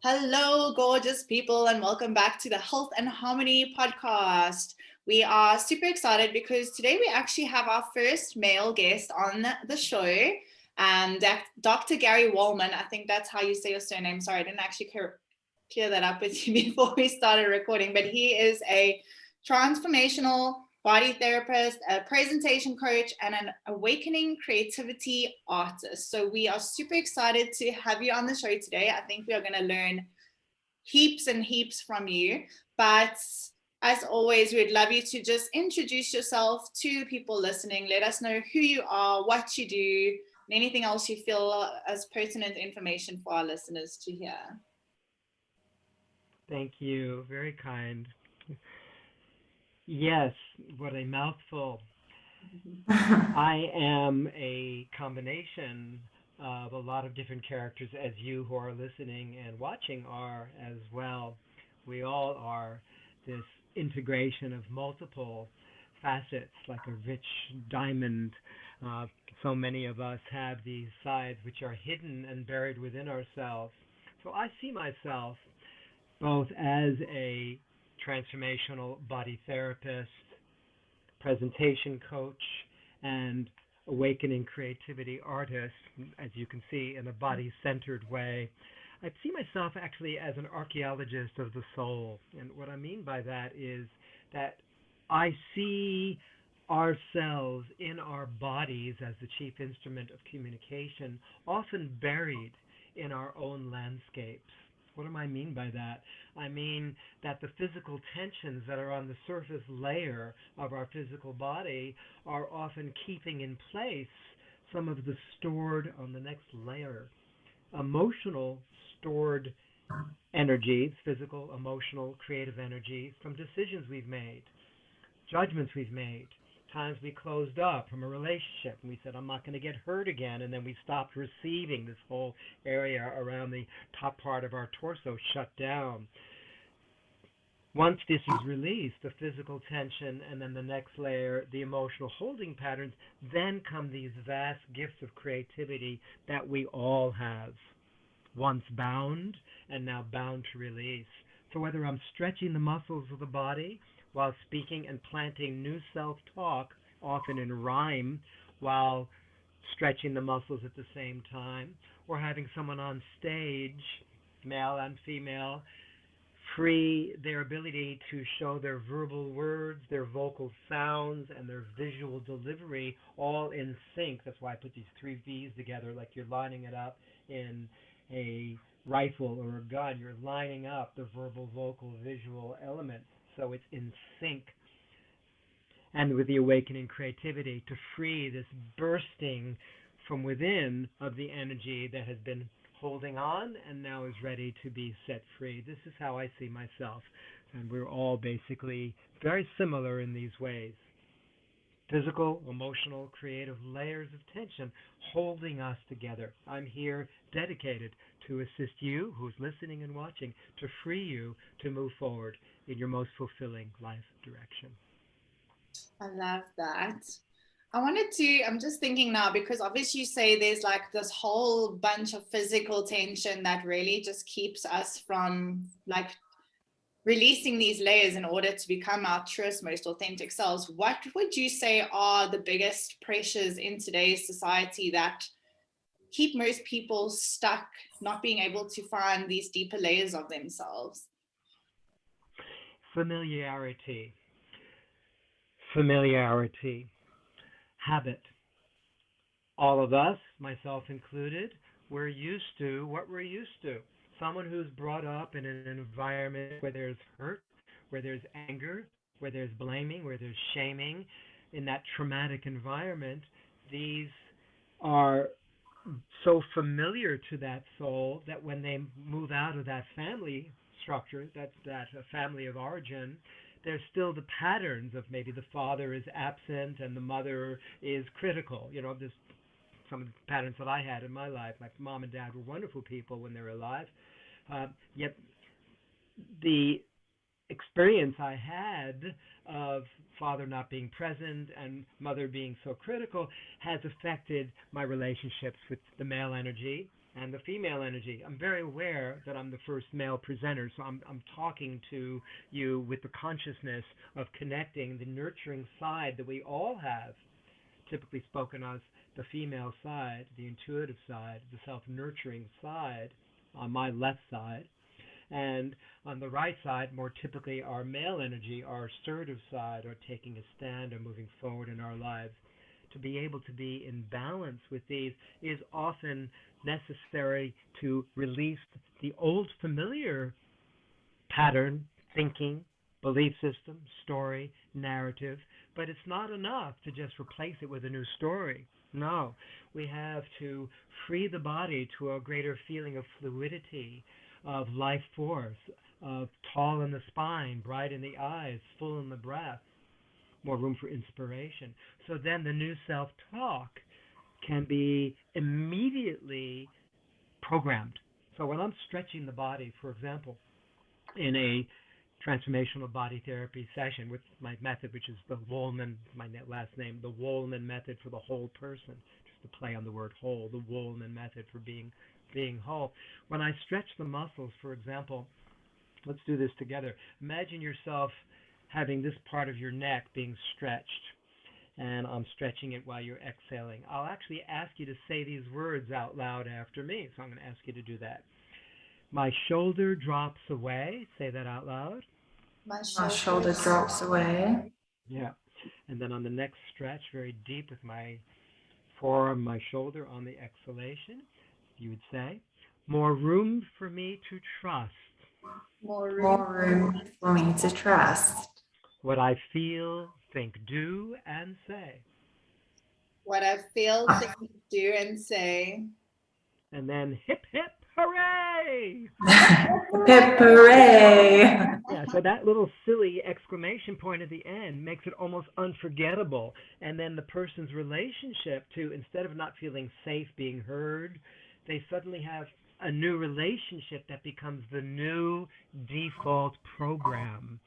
Hello, gorgeous people, and welcome back to the Health and Harmony podcast. We are super excited because today we actually have our first male guest on the show, Dr. Gary Wohlman. I think that's how you say your surname. Sorry, I didn't actually clear that up with you before we started recording, but he is a transformational body therapist, a presentation coach, and an awakening creativity artist. So we are super excited to have you on the show today. I think we are going to learn heaps and heaps from you. But as always, we'd love you to just introduce yourself to people listening. Let us know who you are, what you do, and anything else you feel as pertinent information for our listeners to hear. Thank you. Very kind. Yes, what a mouthful. I am a combination of a lot of different characters, as you who are listening and watching are as well. We all are this integration of multiple facets, like a rich diamond. Uh, so many of us have these sides which are hidden and buried within ourselves. So I see myself both as a transformational body therapist, presentation coach, and awakening creativity artist, as you can see, in a body centered way. I see myself actually as an archaeologist of the soul. And what I mean by that is that I see ourselves in our bodies as the chief instrument of communication, often buried in our own landscapes. What do I mean by that? I mean that the physical tensions that are on the surface layer of our physical body are often keeping in place some of the stored on the next layer emotional stored energies, physical, emotional, creative energies from decisions we've made, judgments we've made, times we closed up from a relationship and we said, I'm not going to get hurt again. And then we stopped receiving. This whole area around the top part of our torso shut down. Once this is released, the physical tension and then the next layer, the emotional holding patterns, then come these vast gifts of creativity that we all have, once bound and now bound to release. So whether I'm stretching the muscles of the body while speaking and planting new self-talk, often in rhyme, while stretching the muscles at the same time, or having someone on stage, male and female, free their ability to show their verbal words, their vocal sounds, and their visual delivery all in sync. That's why I put these three V's together, like you're lining it up in a rifle or a gun. You're lining up the verbal, vocal, visual elements so it's in sync. And with the awakening creativity to free this bursting from within of the energy that has been holding on and now is ready to be set free. This is how I see myself. And we're all basically very similar in these ways. Physical, emotional, creative layers of tension holding us together. I'm here dedicated to assist you who's listening and watching to free you to move forward in your most fulfilling life direction. I love that. I'm just thinking now, because obviously you say there's like this whole bunch of physical tension that really just keeps us from like releasing these layers in order to become our truest, most authentic selves. What would you say are the biggest pressures in today's society that keep most people stuck, not being able to find these deeper layers of themselves? Familiarity, familiarity, habit. All of us, myself included, we're used to what we're used to. Someone who's brought up in an environment where there's hurt, where there's anger, where there's blaming, where there's shaming, in that traumatic environment, these are so familiar to that soul that when they move out of that family structure, that family of origin, there's still the patterns of maybe the father is absent and the mother is critical. There's some of the patterns that I had in my life. My mom and dad were wonderful people when they were alive. Yet the experience I had of father not being present and mother being so critical has affected my relationships with the male energy. and the female energy. I'm very aware that I'm the first male presenter, so I'm talking to you with the consciousness of connecting the nurturing side that we all have, typically spoken as the female side, the intuitive side, the self-nurturing side on my left side. And on the right side, more typically our male energy, our assertive side, or taking a stand or moving forward in our lives. To be able to be in balance with these is often necessary to release the old familiar pattern, thinking, belief system, story, narrative, but it's not enough to just replace it with a new story. No, we have to free the body to a greater feeling of fluidity, of life force, of tall in the spine, bright in the eyes, full in the breath, more room for inspiration. So then the new self-talk can be immediately programmed. So when I'm stretching the body, for example, in a transformational body therapy session with my method, which is the Wohlman, my last name, the Wohlman method for the whole person, just to play on the word whole, the Wohlman method for being whole. When I stretch the muscles, for example, let's do this together. Imagine yourself having this part of your neck being stretched, and I'm stretching it while you're exhaling. I'll actually ask you to say these words out loud after me, so I'm going to ask you to do that. My shoulder drops away. Say that out loud. My My shoulder drops away. Yeah. And then on the next stretch, very deep with my forearm, my shoulder on the exhalation, you would say, more room for me to trust. More room for me to trust. What I feel, think, do, and say. What I feel, think, do, and say. And then hip, hip, hooray! Hip hooray! Yeah, so that little silly exclamation point at the end makes it almost unforgettable. And then the person's relationship to, instead of not feeling safe being heard, they suddenly have a new relationship that becomes the new default program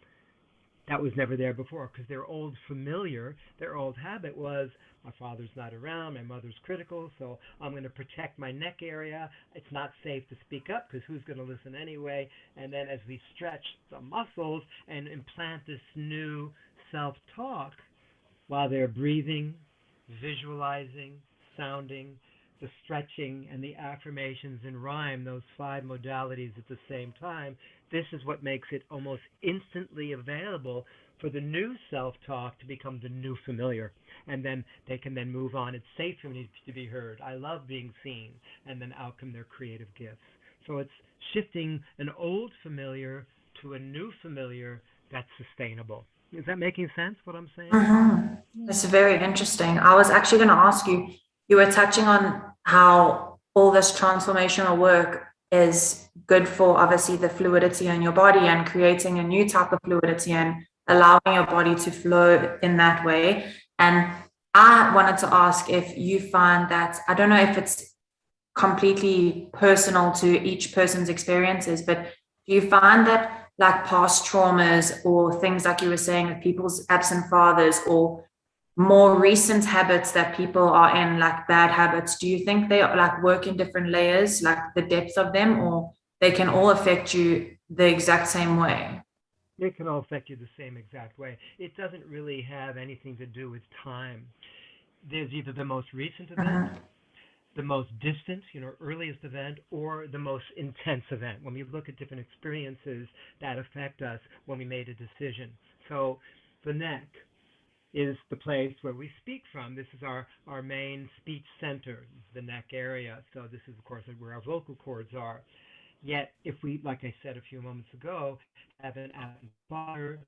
that was never there before, because their old familiar, their old habit was, my father's not around, my mother's critical, so I'm going to protect my neck area. It's not safe to speak up because who's going to listen anyway? And then as we stretch the muscles and implant this new self-talk while they're breathing, visualizing, sounding, the stretching and the affirmations in rhyme, those 5 modalities at the same time, this is what makes it almost instantly available for the new self-talk to become the new familiar. And then they can then move on. It's safe for me to be heard. I love being seen. And then out come their creative gifts. So it's shifting an old familiar to a new familiar that's sustainable. Is that making sense, what I'm saying? Mm-hmm. It's very interesting. I was actually going to ask you, you were touching on how all this transformational work is good for obviously the fluidity in your body and creating a new type of fluidity and allowing your body to flow in that way. And I wanted to ask if you find that, I don't know if it's completely personal to each person's experiences, but do you find that like past traumas or things like you were saying with people's absent fathers or more recent habits that people are in, like bad habits, do you think they like work in different layers, like the depth of them, or they can all affect you the exact same way? It can all affect you the same exact way. It doesn't really have anything to do with time. There's either the most recent event, the most distant, earliest event, or the most intense event. When we look at different experiences that affect us when we made a decision. So the neck is the place where we speak from. This is our main speech center, the neck area. So this is, of course, where our vocal cords are. Yet, if we, like I said a few moments ago, have an absent father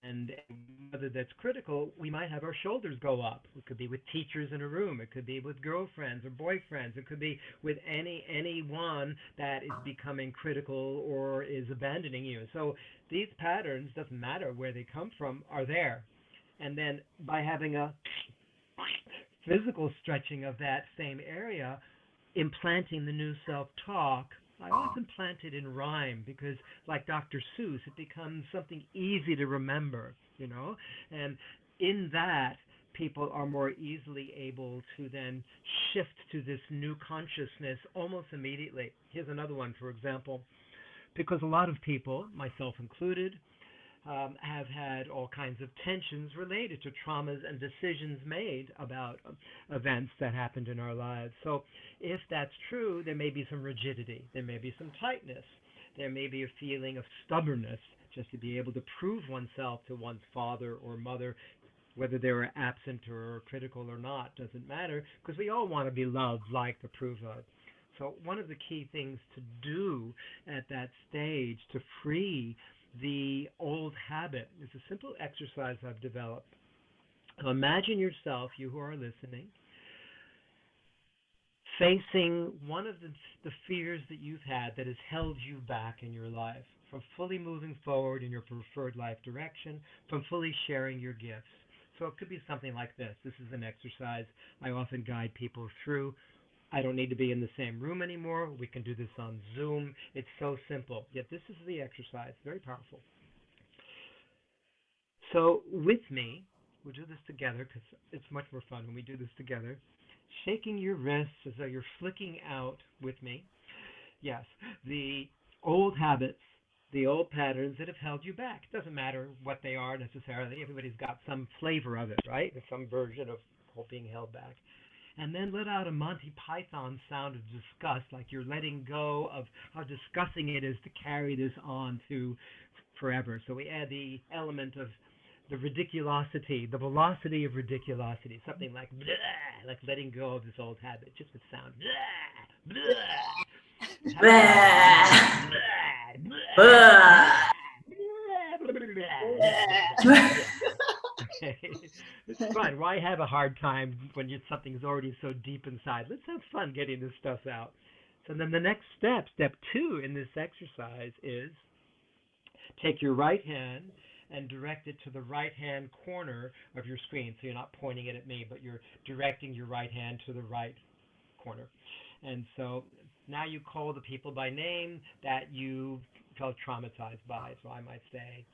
and a mother that's critical, we might have our shoulders go up. It could be with teachers in a room. It could be with girlfriends or boyfriends. It could be with anyone that is becoming critical or is abandoning you. So these patterns, doesn't matter where they come from, are there. And then by having a physical stretching of that same area, implanting the new self-talk, I often plant it in rhyme because, like Dr. Seuss, it becomes something easy to remember, And in that, people are more easily able to then shift to this new consciousness almost immediately. Here's another one, for example, because a lot of people, myself included, have had all kinds of tensions related to traumas and decisions made about events that happened in our lives. So if that's true, there may be some rigidity, there may be some tightness, there may be a feeling of stubbornness just to be able to prove oneself to one's father or mother, whether they were absent or critical or not, doesn't matter, because we all want to be loved, liked, approved of. So one of the key things to do at that stage to free the old habit is a simple exercise I've developed. So imagine yourself, you who are listening, facing one of the fears that you've had that has held you back in your life from fully moving forward in your preferred life direction, from fully sharing your gifts. So it could be something like this. This is an exercise I often guide people through. I don't need to be in the same room anymore. We can do this on Zoom. It's so simple. Yet this is the exercise. Very powerful. So with me, we'll do this together because it's much more fun when we do this together. Shaking your wrists as though you're flicking out with me. Yes, the old habits, the old patterns that have held you back. It doesn't matter what they are necessarily. Everybody's got some flavor of it, right? Some version of being held back. And then let out a Monty Python sound of disgust, like you're letting go of how disgusting it is to carry this on to forever. So we add the element of the ridiculosity, the velocity of ridiculosity, something like bleh, like letting go of this old habit, just with sound. Bleh, bleh. It's fun. Why have a hard time when something's already so deep inside? Let's have fun getting this stuff out. So then the next step, step 2 in this exercise is take your right hand and direct it to the right-hand corner of your screen. So you're not pointing it at me, but you're directing your right hand to the right corner. And so now you call the people by name that you felt traumatized by. So I might say,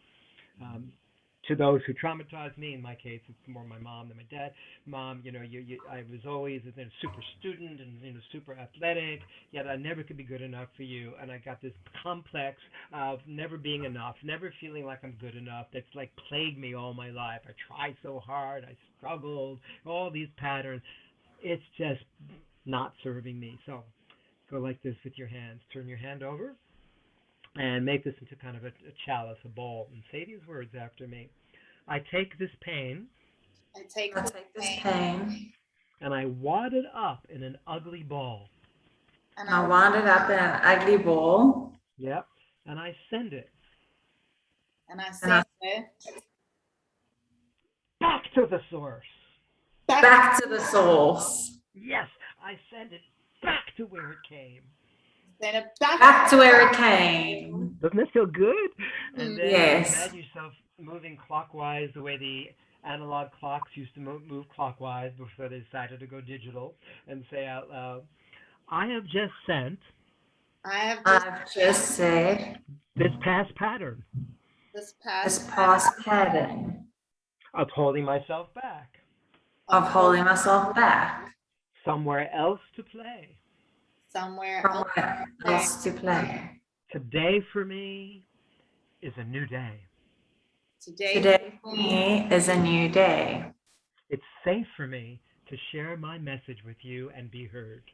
to those who traumatized me, in my case, it's more my mom than my dad. Mom, I was always a super student and super athletic, yet I never could be good enough for you. And I got this complex of never being enough, never feeling like I'm good enough. That's like plagued me all my life. I tried so hard, I struggled, all these patterns. It's just not serving me. So go like this with your hands. Turn your hand over and make this into kind of a chalice, a bowl, and say these words after me. I take this pain. I take this pain. And I wad it up in an ugly ball. And I wad it up in an ugly ball. Yep. And I send it. And I send it back to the source. Back to the source. Yes, I send it back to where it came. Send it back to where it came. Doesn't that feel good? And then yes. Imagine yourself moving clockwise the way the analog clocks used to move clockwise before they decided to go digital, and say out loud, I have just sent. I have just said. This past pattern. This past pattern. Of holding myself back. Of holding myself back. Somewhere else to play. Somewhere else to play. Today for me is a new day. Today for me is a new day. It's safe for me to share my message with you and be heard.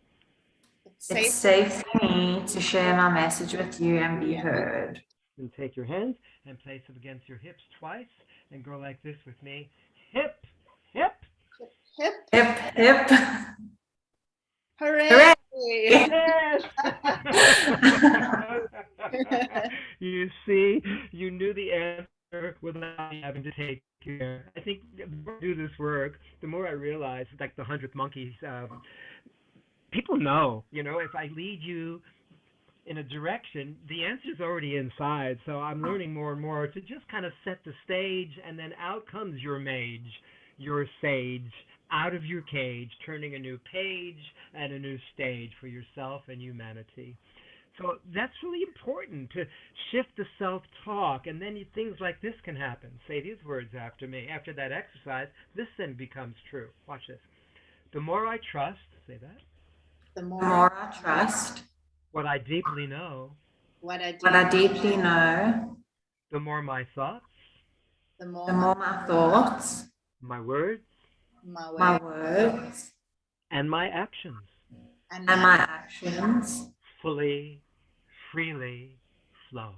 It's safe for me to share my message with you and be heard. And take your hands and place them against your hips twice and go like this with me. Hip, hip. Hip, hip, hip. Hooray! Hooray! Yes! You see, you knew the answer without having to take care. I think the more I do this work, the more I realize, like the 100th monkey, people know, if I lead you in a direction, the answer's already inside. So I'm learning more and more to just kind of set the stage, and then out comes your mage, your sage, out of your cage, turning a new page and a new stage for yourself and humanity. So that's really important to shift the self-talk, and then things like this can happen. Say these words after me. After that exercise, this then becomes true. Watch this. The more I trust, say that, The The more more I trust what I deeply know, what I what I deeply deeply know, know, the more my thoughts, the more the more my thoughts, my words, my my way words, and my actions and and my my actions fully, freely flow.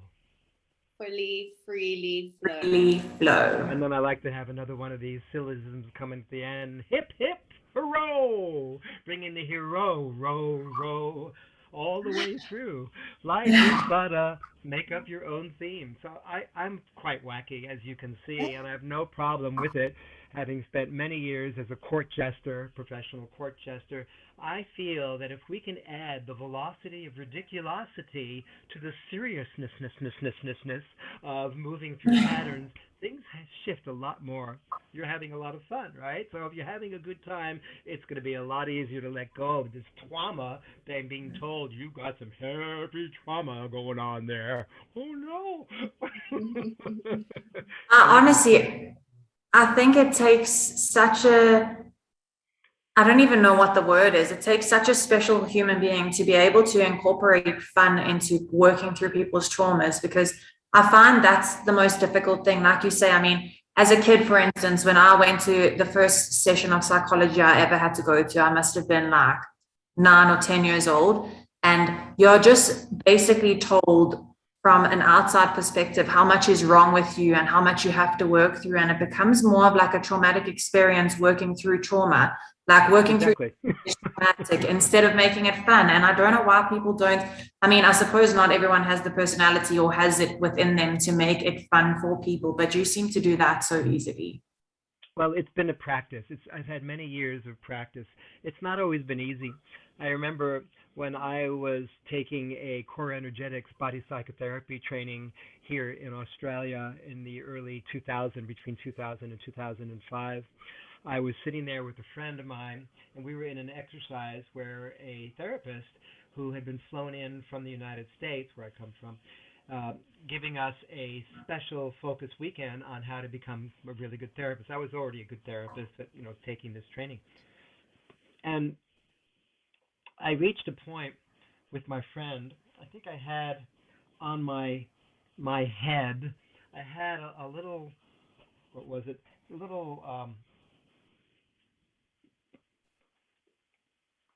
fully, freely flow. freely flow. And then I like to have another one of these syllogisms coming at the end. Hip, hip, hurrah! Bringing the hero, row, row, all the way through. Life is but a make up your own theme. So I'm quite wacky, as you can see, and I have no problem with it. Having spent many years as a court jester, professional court jester, I feel that if we can add the velocity of ridiculosity to the seriousness of moving through patterns, things shift a lot more. You're having a lot of fun, right? So if you're having a good time, it's going to be a lot easier to let go of this trauma than being told you got some heavy trauma going on there. Oh no! Honestly, I think it takes such a, I don't even know what the word is. It takes such a special human being to be able to incorporate fun into working through people's traumas, because I find that's the most difficult thing. Like you say, I mean, as a kid, for instance, when I went to the first session of psychology I ever had to go to, I must have been like 9 or 10 years old. And you're just basically told from an outside perspective how much is wrong with you and how much you have to work through. And it becomes more of like a traumatic experience working through trauma, like working through Exactly. traumatic instead of making it fun. And I don't know why people don't. I mean, I suppose not everyone has the personality or has it within them to make it fun for people, but you seem to do that so easily. Well, it's been a practice. I've had many years of practice. It's not always been easy. I remember when I was taking a core energetics body psychotherapy training here in Australia in the early 2000, between 2000 and 2005. I was sitting there with a friend of mine, and we were in an exercise where a therapist who had been flown in from the United States, where I come from, giving us a special focus weekend on how to become a really good therapist. I was already a good therapist, but taking this training, and I reached a point with my friend. I think I had on my head, I had a little, what was it? A little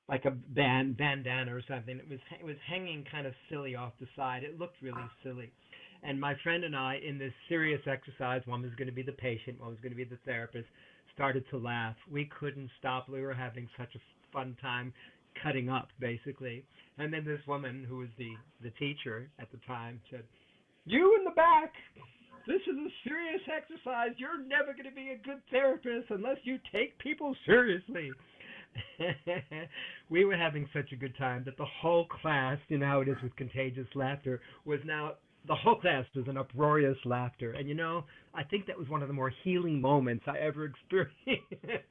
like a bandana or something. It was hanging kind of silly off the side. It looked really silly. And my friend and I, in this serious exercise, one was going to be the patient, one was going to be the therapist, started to laugh. We couldn't stop. We were having such a fun time cutting up, basically. And then this woman, who was the teacher at the time, said, "You in the back, this is a serious exercise. You're never going to be a good therapist unless you take people seriously." We were having such a good time that the whole class, you know how it is with contagious laughter, was now, the whole class was in uproarious laughter. And I think that was one of the more healing moments I ever experienced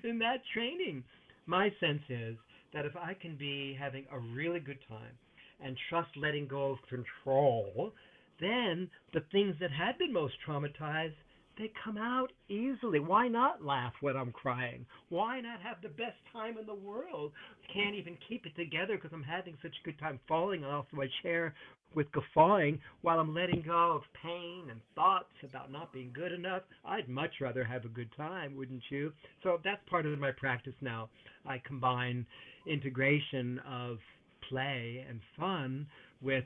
in that training. My sense is that if I can be having a really good time and trust letting go of control, then the things that had been most traumatized, they come out easily. Why not laugh when I'm crying? Why not have the best time in the world? Can't even keep it together because I'm having such a good time falling off my chair with guffawing while I'm letting go of pain and thoughts about not being good enough. I'd much rather have a good time, wouldn't you? So that's part of my practice now. I combine integration of play and fun with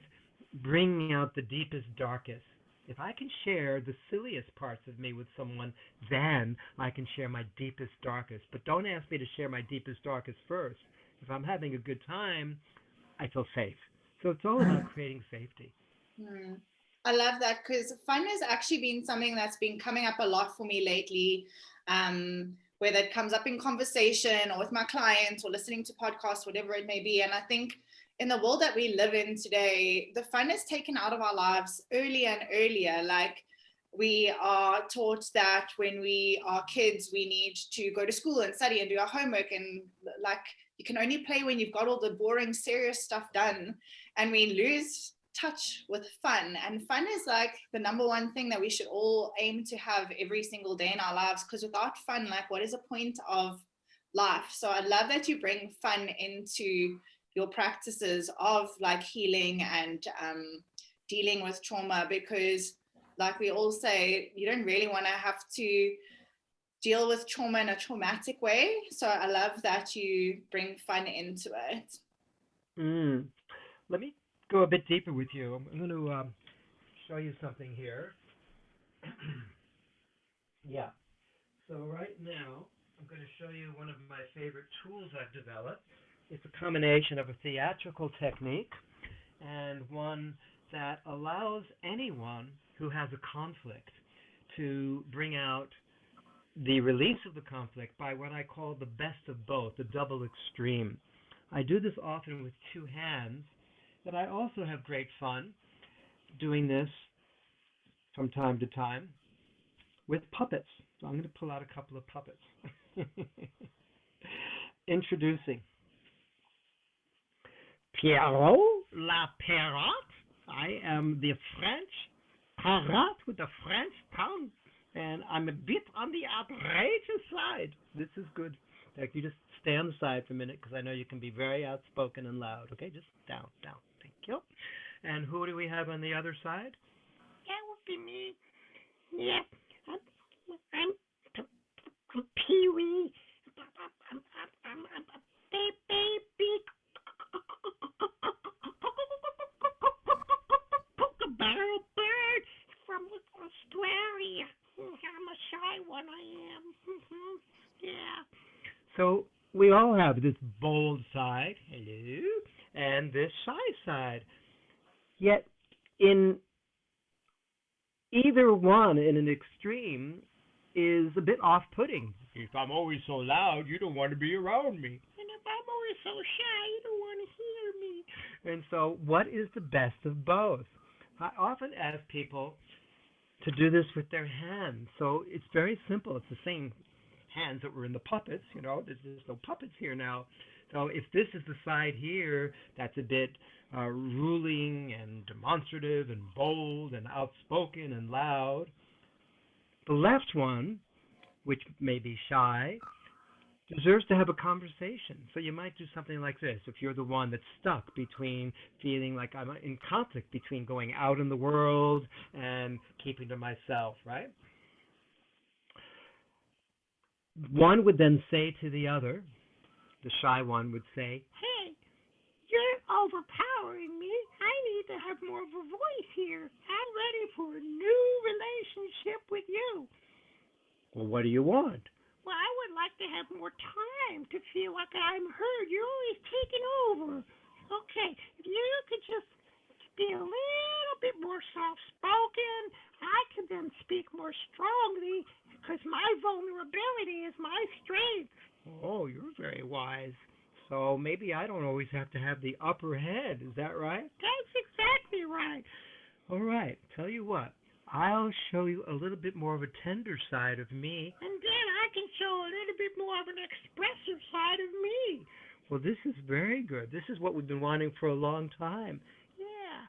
bringing out the deepest, darkest. If I can share the silliest parts of me with someone, then I can share my deepest, darkest. But don't ask me to share my deepest, darkest first. If I'm having a good time, I feel safe. So it's all about creating safety. I love that, because fun has actually been something that's been coming up a lot for me lately, whether it comes up in conversation or with my clients or listening to podcasts, whatever it may be. And I think in the world that we live in today, the fun is taken out of our lives earlier and earlier. Like, we are taught that when we are kids, we need to go to school and study and do our homework and like you can only play when you've got all the boring, serious stuff done, and we lose touch with fun. And fun is like the number one thing that we should all aim to have every single day in our lives, because without fun, like, what is the point of life? So I love that you bring fun into your practices of like healing and dealing with trauma, because like we all say, you don't really want to have to deal with trauma in a traumatic way. So I love that you bring fun into it. Let me go a bit deeper with you. I'm going to show you something here. Yeah. So right now, I'm going to show you one of my favorite tools I've developed. It's a combination of a theatrical technique and one that allows anyone who has a conflict to bring out the release of the conflict by what I call the best of both, the double extreme. I do this often with two hands, but I also have great fun doing this from time to time with puppets. So I'm going to pull out a couple of puppets. Introducing Pierrot la Perrotte. I am the French parrot with the French tongue, and I'm a bit on the outrageous side. This is good. Like, you just stay on the side for a minute, because I know you can be very outspoken and loud. Okay, just down. Thank you. And who do we have on the other side? That would be me. Yeah, I'm Pee-wee. I'm a baby kookaburra bird from Australia. I'm a shy one, I am. Yeah. So we all have this bold side, hello, and this shy side. Yet in either one, in an extreme, is a bit off-putting. If I'm always so loud, you don't want to be around me. And if I'm always so shy, you don't want to hear me. And so what is the best of both? I often ask people to do this with their hands. So it's very simple. It's the same hands that were in the puppets. You know, there's no puppets here now. So if this is the side here that's a bit ruling and demonstrative and bold and outspoken and loud, the left one, which may be shy, deserves to have a conversation. So you might do something like this. If you're the one that's stuck between feeling like I'm in conflict between going out in the world and keeping to myself, right? One would then say to the other, the shy one would say, hey, you're overpowering me. I need to have more of a voice here. I'm ready for a new relationship with you. Well, what do you want? Well, I would like to have more time to feel like I'm heard. You're always taking over. Okay, if you could just be a little bit more soft-spoken, I could then speak more strongly, because my vulnerability is my strength. Oh, you're very wise. So maybe I don't always have to have the upper head. Is that right? That's exactly right. All right. Tell you what. I'll show you a little bit more of a tender side of me. And then I can show a little bit more of an expressive side of me. Well, this is very good. This is what we've been wanting for a long time. Yeah.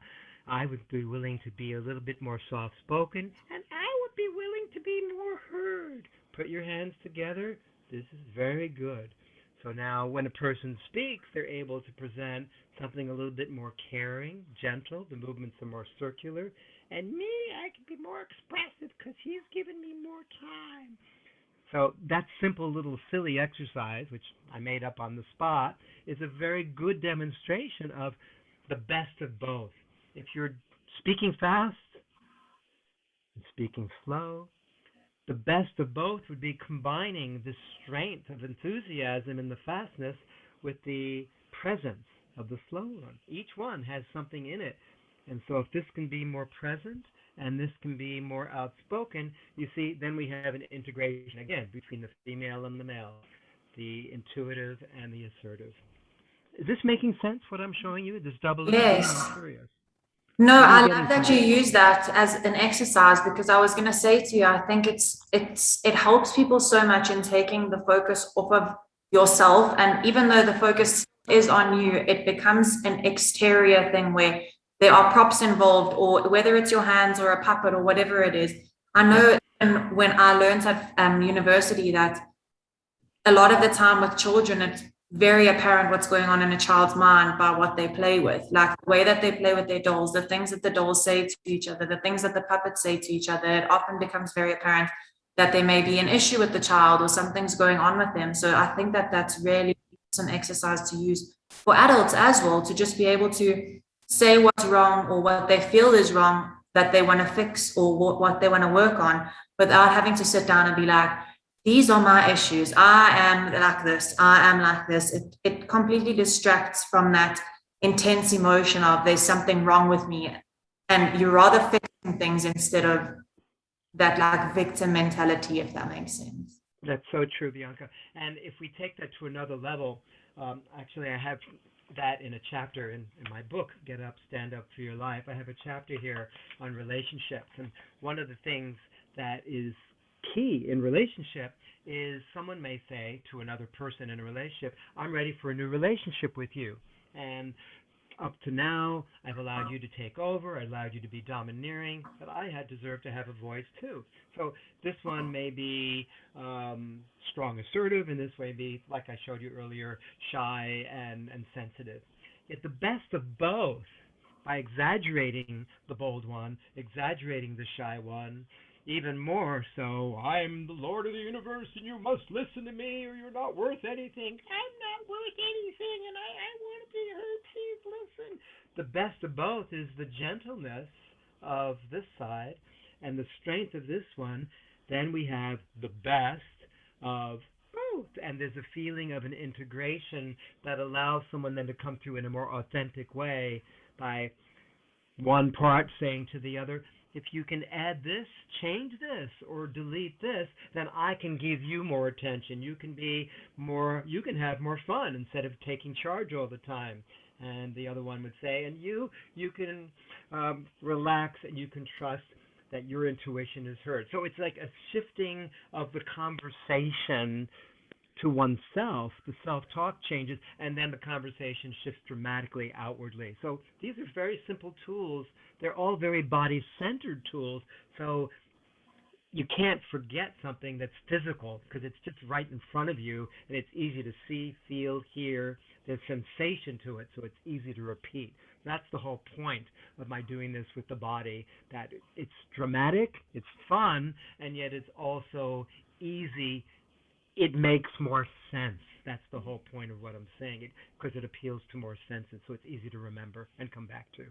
I would be willing to be a little bit more soft-spoken. And I would be willing to be more heard. Put your hands together. This is very good. So now when a person speaks, they're able to present something a little bit more caring, gentle. The movements are more circular. And me, I can be more expressive because he's given me more time. So that simple little silly exercise, which I made up on the spot, is a very good demonstration of the best of both. If you're speaking fast and speaking slow, the best of both would be combining the strength of enthusiasm and the fastness with the presence of the slow one. Each one has something in it. And so if this can be more present and this can be more outspoken, you see, then we have an integration, again, between the female and the male, the intuitive and the assertive. Is this making sense, what I'm showing you? This double Yes. I'm curious. No, I love that you use that as an exercise, because I was going to say to you, I think it helps people so much in taking the focus off of yourself. And even though the focus is on you, it becomes an exterior thing where there are props involved, or whether it's your hands or a puppet or whatever it is. I know when I learned at university that a lot of the time with children, it's very apparent what's going on in a child's mind by what they play with, like the way that they play with their dolls, the things that the dolls say to each other, the things that the puppets say to each other. It often becomes very apparent that there may be an issue with the child or something's going on with them. So I think that that's really some exercise to use for adults as well, to just be able to say what's wrong or what they feel is wrong that they want to fix, or what they want to work on, without having to sit down and be like, these are my issues. I am like this. I am like this. It completely distracts from that intense emotion of there's something wrong with me. And you're rather fixing things instead of that like victim mentality, if that makes sense. That's so true, Bianca. And if we take that to another level, actually, I have that in a chapter in my book, Get Up, Stand Up for Your Life. I have a chapter here on relationships. And one of the things that is key in relationship is someone may say to another person in a relationship, I'm ready for a new relationship with you. And up to now, I've allowed you to take over, I allowed you to be domineering, but I had deserved to have a voice too. So this one may be strong, assertive, and this may be, like I showed you earlier, shy and sensitive. Yet the best of both, by exaggerating the bold one, exaggerating the shy one, even more so, I'm the Lord of the universe and you must listen to me or you're not worth anything. I'm not worth anything and I want to be heard. Please listen. The best of both is the gentleness of this side and the strength of this one. Then we have the best of both. And there's a feeling of an integration that allows someone then to come through in a more authentic way by one part saying to the other, if you can add this, change this, or delete this, then I can give you more attention. You can have more fun instead of taking charge all the time. And the other one would say, and you can relax and you can trust that your intuition is heard. So it's like a shifting of the conversation to oneself. The self-talk changes, and then the conversation shifts dramatically outwardly. So these are very simple tools. They're all very body-centered tools. So you can't forget something that's physical because it's just right in front of you, and it's easy to see, feel, hear. There's sensation to it, so it's easy to repeat. That's the whole point of my doing this with the body, that it's dramatic, it's fun, and yet it's also easy. It makes more sense. That's the whole point of what I'm saying, because it appeals to more senses, so it's easy to remember and come back to.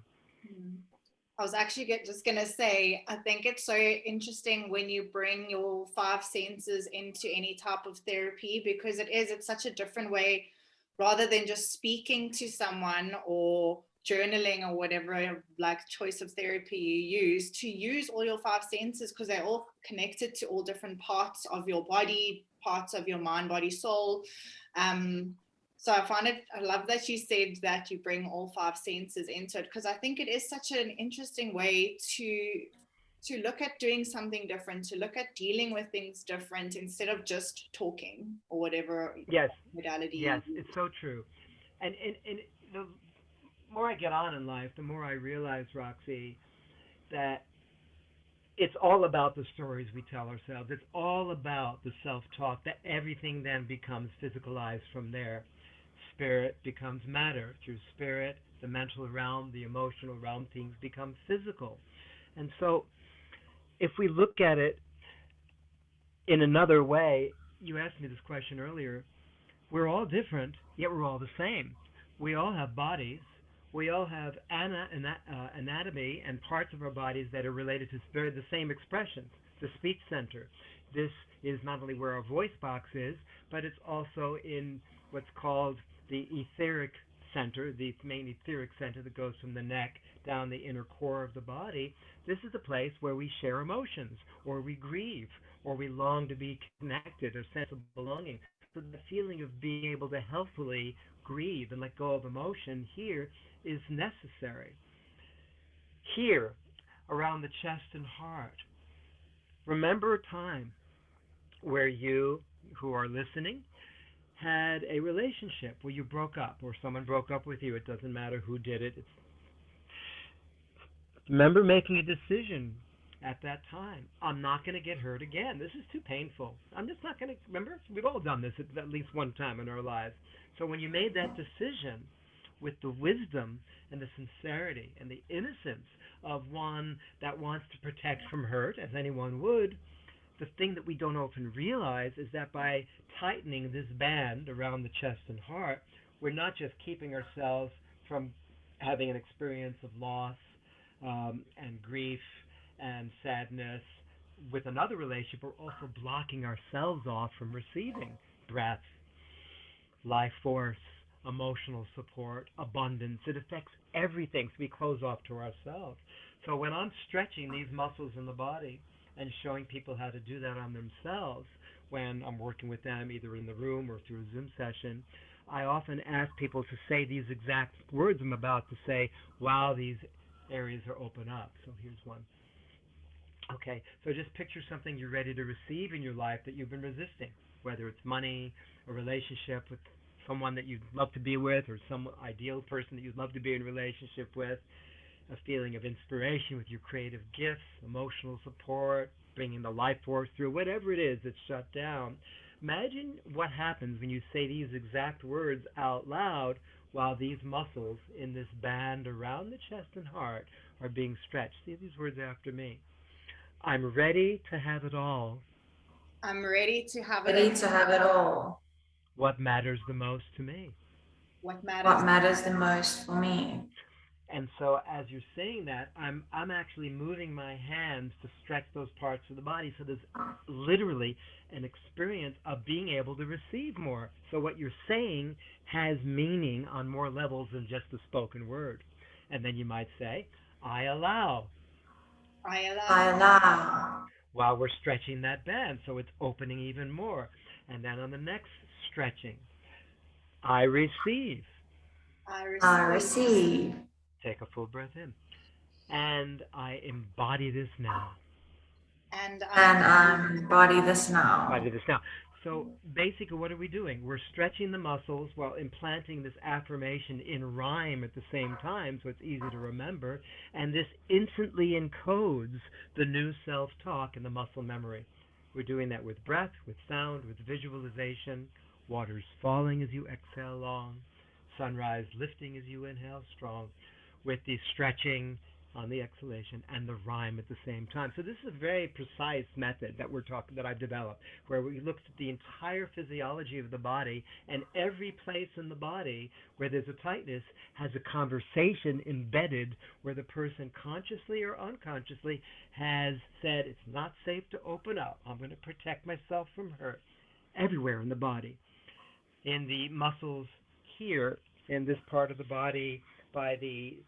I was actually just going to say, I think it's so interesting when you bring your five senses into any type of therapy, because it's such a different way, rather than just speaking to someone or journaling or whatever like choice of therapy you use, to use all your five senses, because they're all connected to all different parts of your body, parts of your mind, body, soul. So I love that you said that you bring all five senses into it, because I think it is such an interesting way to look at doing something different, to look at dealing with things different instead of just talking or whatever modality. Yes, it's so true. And the more I get on in life, the more I realize, Roxy, that it's all about the stories we tell ourselves. It's all about the self-talk, that everything then becomes physicalized from there. Spirit becomes matter. Through spirit, the mental realm, the emotional realm, things become physical. And so if we look at it in another way, you asked me this question earlier, we're all different, yet we're all the same. We all have bodies. We all have anatomy and parts of our bodies that are related to the same expressions, the speech center. This is not only where our voice box is, but it's also in what's called the etheric center, the main etheric center that goes from the neck down the inner core of the body. This is a place where we share emotions, or we grieve, or we long to be connected, or sense of belonging. So the feeling of being able to healthfully grieve and let go of emotion here is necessary. Here, around the chest and heart, remember a time where you, who are listening, had a relationship where you broke up or someone broke up with you. It doesn't matter who did it. Remember making a decision at that time. I'm not going to get hurt again. This is too painful. I'm just not going to. Remember, we've all done this at least one time in our lives. So when you made that decision with the wisdom and the sincerity and the innocence of one that wants to protect from hurt, as anyone would, the thing that we don't often realize is that by tightening this band around the chest and heart, we're not just keeping ourselves from having an experience of loss and grief and sadness with another relationship, we're also blocking ourselves off from receiving breath, life force, emotional support, abundance. It affects everything, so we close off to ourselves. So when I'm stretching these muscles in the body and showing people how to do that on themselves, when I'm working with them either in the room or through a Zoom session, I often ask people to say these exact words I'm about to say while these areas are open up. So here's one. Okay, so just picture something you're ready to receive in your life that you've been resisting, whether it's money, a relationship with someone that you'd love to be with, or some ideal person that you'd love to be in a relationship with, a feeling of inspiration with your creative gifts, emotional support, bringing the life force through, whatever it is that's shut down. Imagine what happens when you say these exact words out loud while these muscles in this band around the chest and heart are being stretched. Say these words after me. I'm ready to have it all. I'm ready to have it Ready all. to have it all. What matters the most to me? What What matters the most for me? And so as you're saying that, I'm actually moving my hands to stretch those parts of the body. So there's literally an experience of being able to receive more. So what you're saying has meaning on more levels than just the spoken word. And then you might say, I allow. I allow. I allow. While we're stretching that band, so it's opening even more. And then on the next stretching, I receive. I receive. Take a full breath in. And I embody this now. And I embody this now. Embody this now. So basically, what are we doing? We're stretching the muscles while implanting this affirmation in rhyme at the same time, so it's easy to remember. And this instantly encodes the new self-talk in the muscle memory. We're doing that with breath, with sound, with visualization. Water's falling as you exhale long. Sunrise lifting as you inhale strong. With the stretching on the exhalation and the rhyme at the same time. So this is a very precise method that I've developed, where we looked at the entire physiology of the body, and every place in the body where there's a tightness has a conversation embedded where the person consciously or unconsciously has said it's not safe to open up. I'm going to protect myself from hurt. Everywhere in the body. In the muscles here, in this part of the body, by the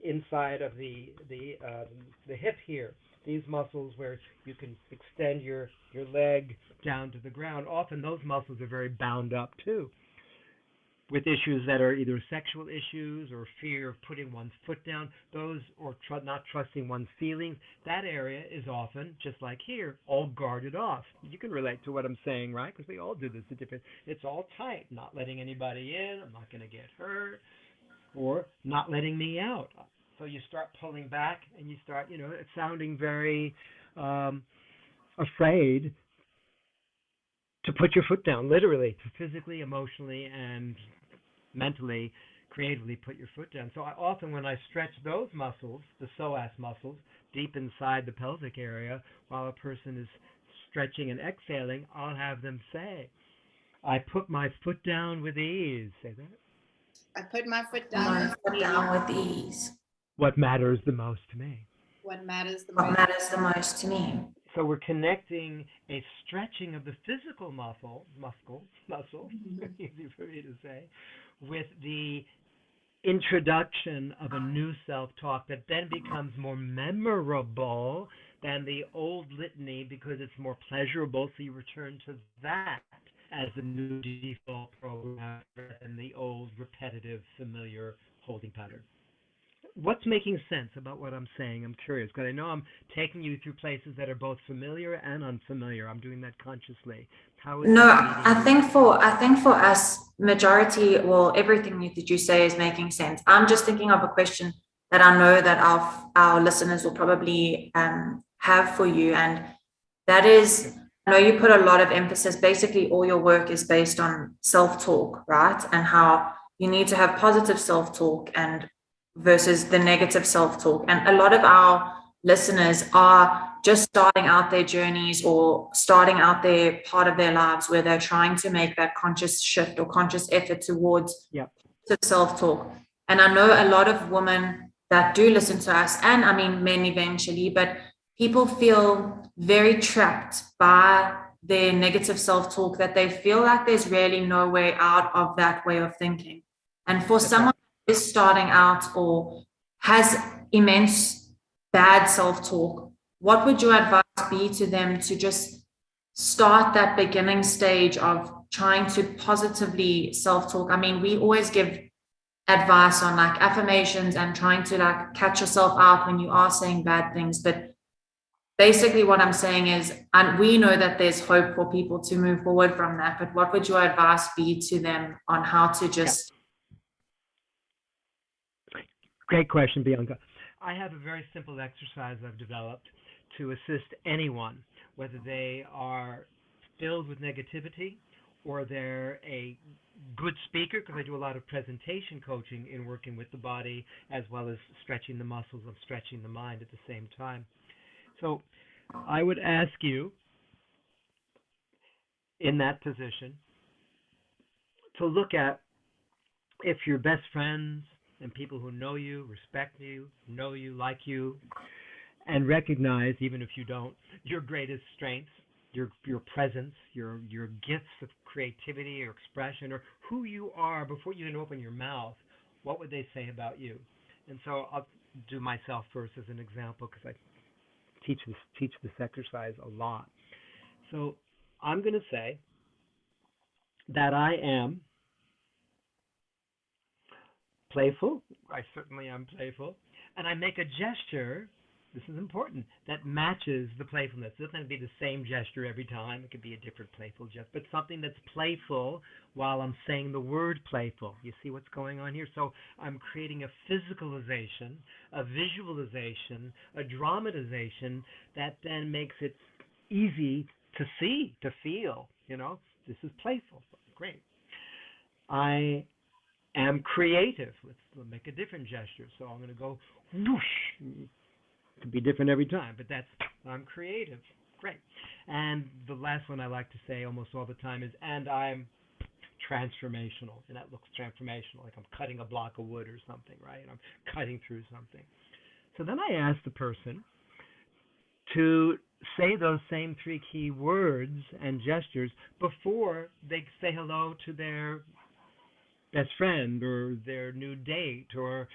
inside of the hip here, these muscles where you can extend your leg down to the ground, often those muscles are very bound up too, with issues that are either sexual issues or fear of putting one's foot down, those, or not trusting one's feelings. That area is often, just like here, all guarded off. You can relate to what I'm saying, right? Because we all do this at different. It's all tight, not letting anybody in. I'm not going to get hurt, or not letting me out. So you start pulling back, and you start, sounding very afraid to put your foot down, literally, to physically, emotionally, and mentally, creatively put your foot down. So I often, when I stretch those muscles, the psoas muscles, deep inside the pelvic area, while a person is stretching and exhaling, I'll have them say, I put my foot down with ease. Say that. I put my foot My down. foot down with ease. What matters the most to me? What matters the What most? matters the most to me? So we're connecting a stretching of the physical muscle, easy for me to say, with the introduction of a new self-talk that then becomes more memorable than the old litany because it's more pleasurable, so you return to that as the new default program and the old repetitive familiar holding pattern. what's making sense about what I'm saying? I'm curious because I know I'm taking you through places that are both familiar and unfamiliar. I'm doing that consciously. How is No, this meeting I you? think for us, majority, well, everything that you say is making sense. I'm just thinking of a question that I know that our listeners will probably have for you, and that is, I know you put a lot of emphasis. Basically, all your work is based on self-talk, right? And how you need to have positive self-talk and versus the negative self-talk. And a lot of our listeners are just starting out their journeys or starting out their part of their lives where they're trying to make that conscious shift or conscious effort towards self-talk. And I know a lot of women that do listen to us, and I mean men eventually, but people feel very trapped by their negative self-talk, that they feel like there's really no way out of that way of thinking. And for someone who is starting out or has immense bad self-talk, what would your advice be to them to just start that beginning stage of trying to positively self-talk? I mean, we always give advice on like affirmations and trying to like catch yourself out when you are saying bad things, but basically what I'm saying is, and we know that there's hope for people to move forward from that, but what would your advice be to them on how to just... Great question, Bianca. I have a very simple exercise I've developed to assist anyone, whether they are filled with negativity or they're a good speaker, because I do a lot of presentation coaching in working with the body as well as stretching the muscles of stretching the mind at the same time. So I would ask you in that position to look at if your best friends and people who know you, respect you, know you, like you, and recognize, even if you don't, your greatest strengths, your presence, your gifts of creativity or expression, or who you are before you even open your mouth, what would they say about you? And so I'll do myself first as an example because I teach this exercise a lot. So I'm going to say that I am playful. I certainly am playful. And I make a gesture, this is important, that matches the playfulness. It doesn't have to be the same gesture every time. It could be a different playful gesture, but something that's playful while I'm saying the word playful. You see what's going on here? So I'm creating a physicalization, a visualization, a dramatization that then makes it easy to see, to feel, this is playful. Great. I am creative. Let's make a different gesture. So I'm going to go whoosh. It could be different every time, but I'm creative. Great. And the last one I like to say almost all the time is, and I'm transformational. And that looks transformational, like I'm cutting a block of wood or something, right? I'm cutting through something. So then I ask the person to say those same three key words and gestures before they say hello to their best friend or their new date or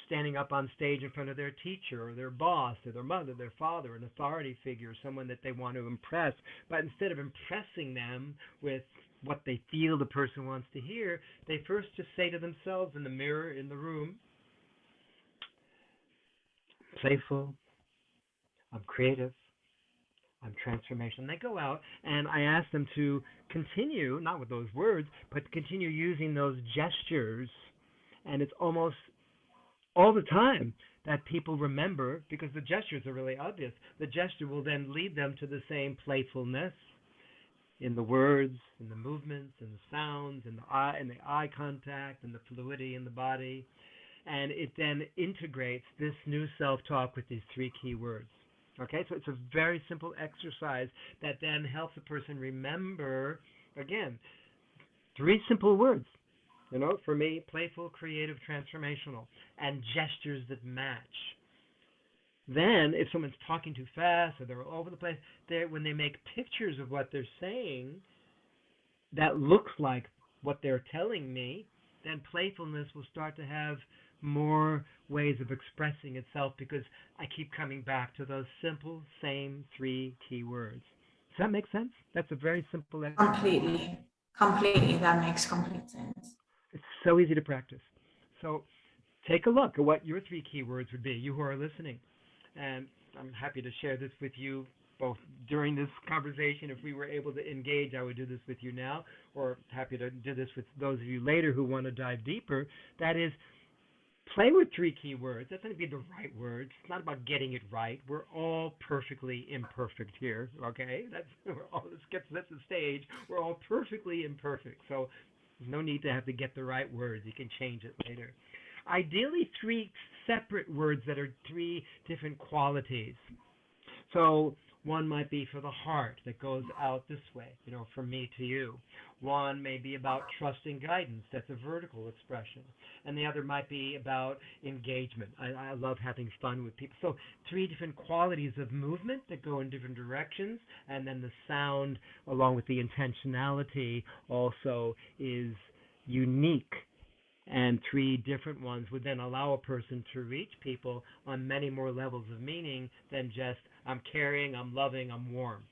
standing up on stage in front of their teacher or their boss or their mother, their father, an authority figure, someone that they want to impress. But instead of impressing them with what they feel the person wants to hear, they first just say to themselves in the mirror in the room, playful, I'm creative, I'm transformational. And they go out and I ask them to continue, not with those words, but to continue using those gestures. And it's almost all the time that people remember, because the gestures are really obvious. The gesture will then lead them to the same playfulness in the words, in the movements, in the sounds, in the eye contact, in the fluidity in the body. And it then integrates this new self-talk with these three key words. Okay, so it's a very simple exercise that then helps a person remember, again, three simple words. For me, playful, creative, transformational, and gestures that match. Then, if someone's talking too fast or they're all over the place, when they make pictures of what they're saying that looks like what they're telling me, then playfulness will start to have more ways of expressing itself because I keep coming back to those simple, same three key words. Does that make sense? That's a very simple exercise. Completely. That makes complete sense. It's so easy to practice. So take a look at what your 3 key words would be, you who are listening. And I'm happy to share this with you both during this conversation. If we were able to engage, I would do this with you now, or happy to do this with those of you later who want to dive deeper. That is, play with 3 key words. That's going to be the right words. It's not about getting it right. We're all perfectly imperfect here, okay? Let's set the stage. We're all perfectly imperfect. So there's no need to have to get the right words. You can change it later. Ideally, 3 separate words that are 3 different qualities. So one might be for the heart that goes out this way, from me to you. One may be about trust and guidance. That's a vertical expression. And the other might be about engagement. I love having fun with people. So 3 different qualities of movement that go in different directions. And then the sound, along with the intentionality, also is unique. And 3 different ones would then allow a person to reach people on many more levels of meaning than just I'm caring, I'm loving, I'm warm.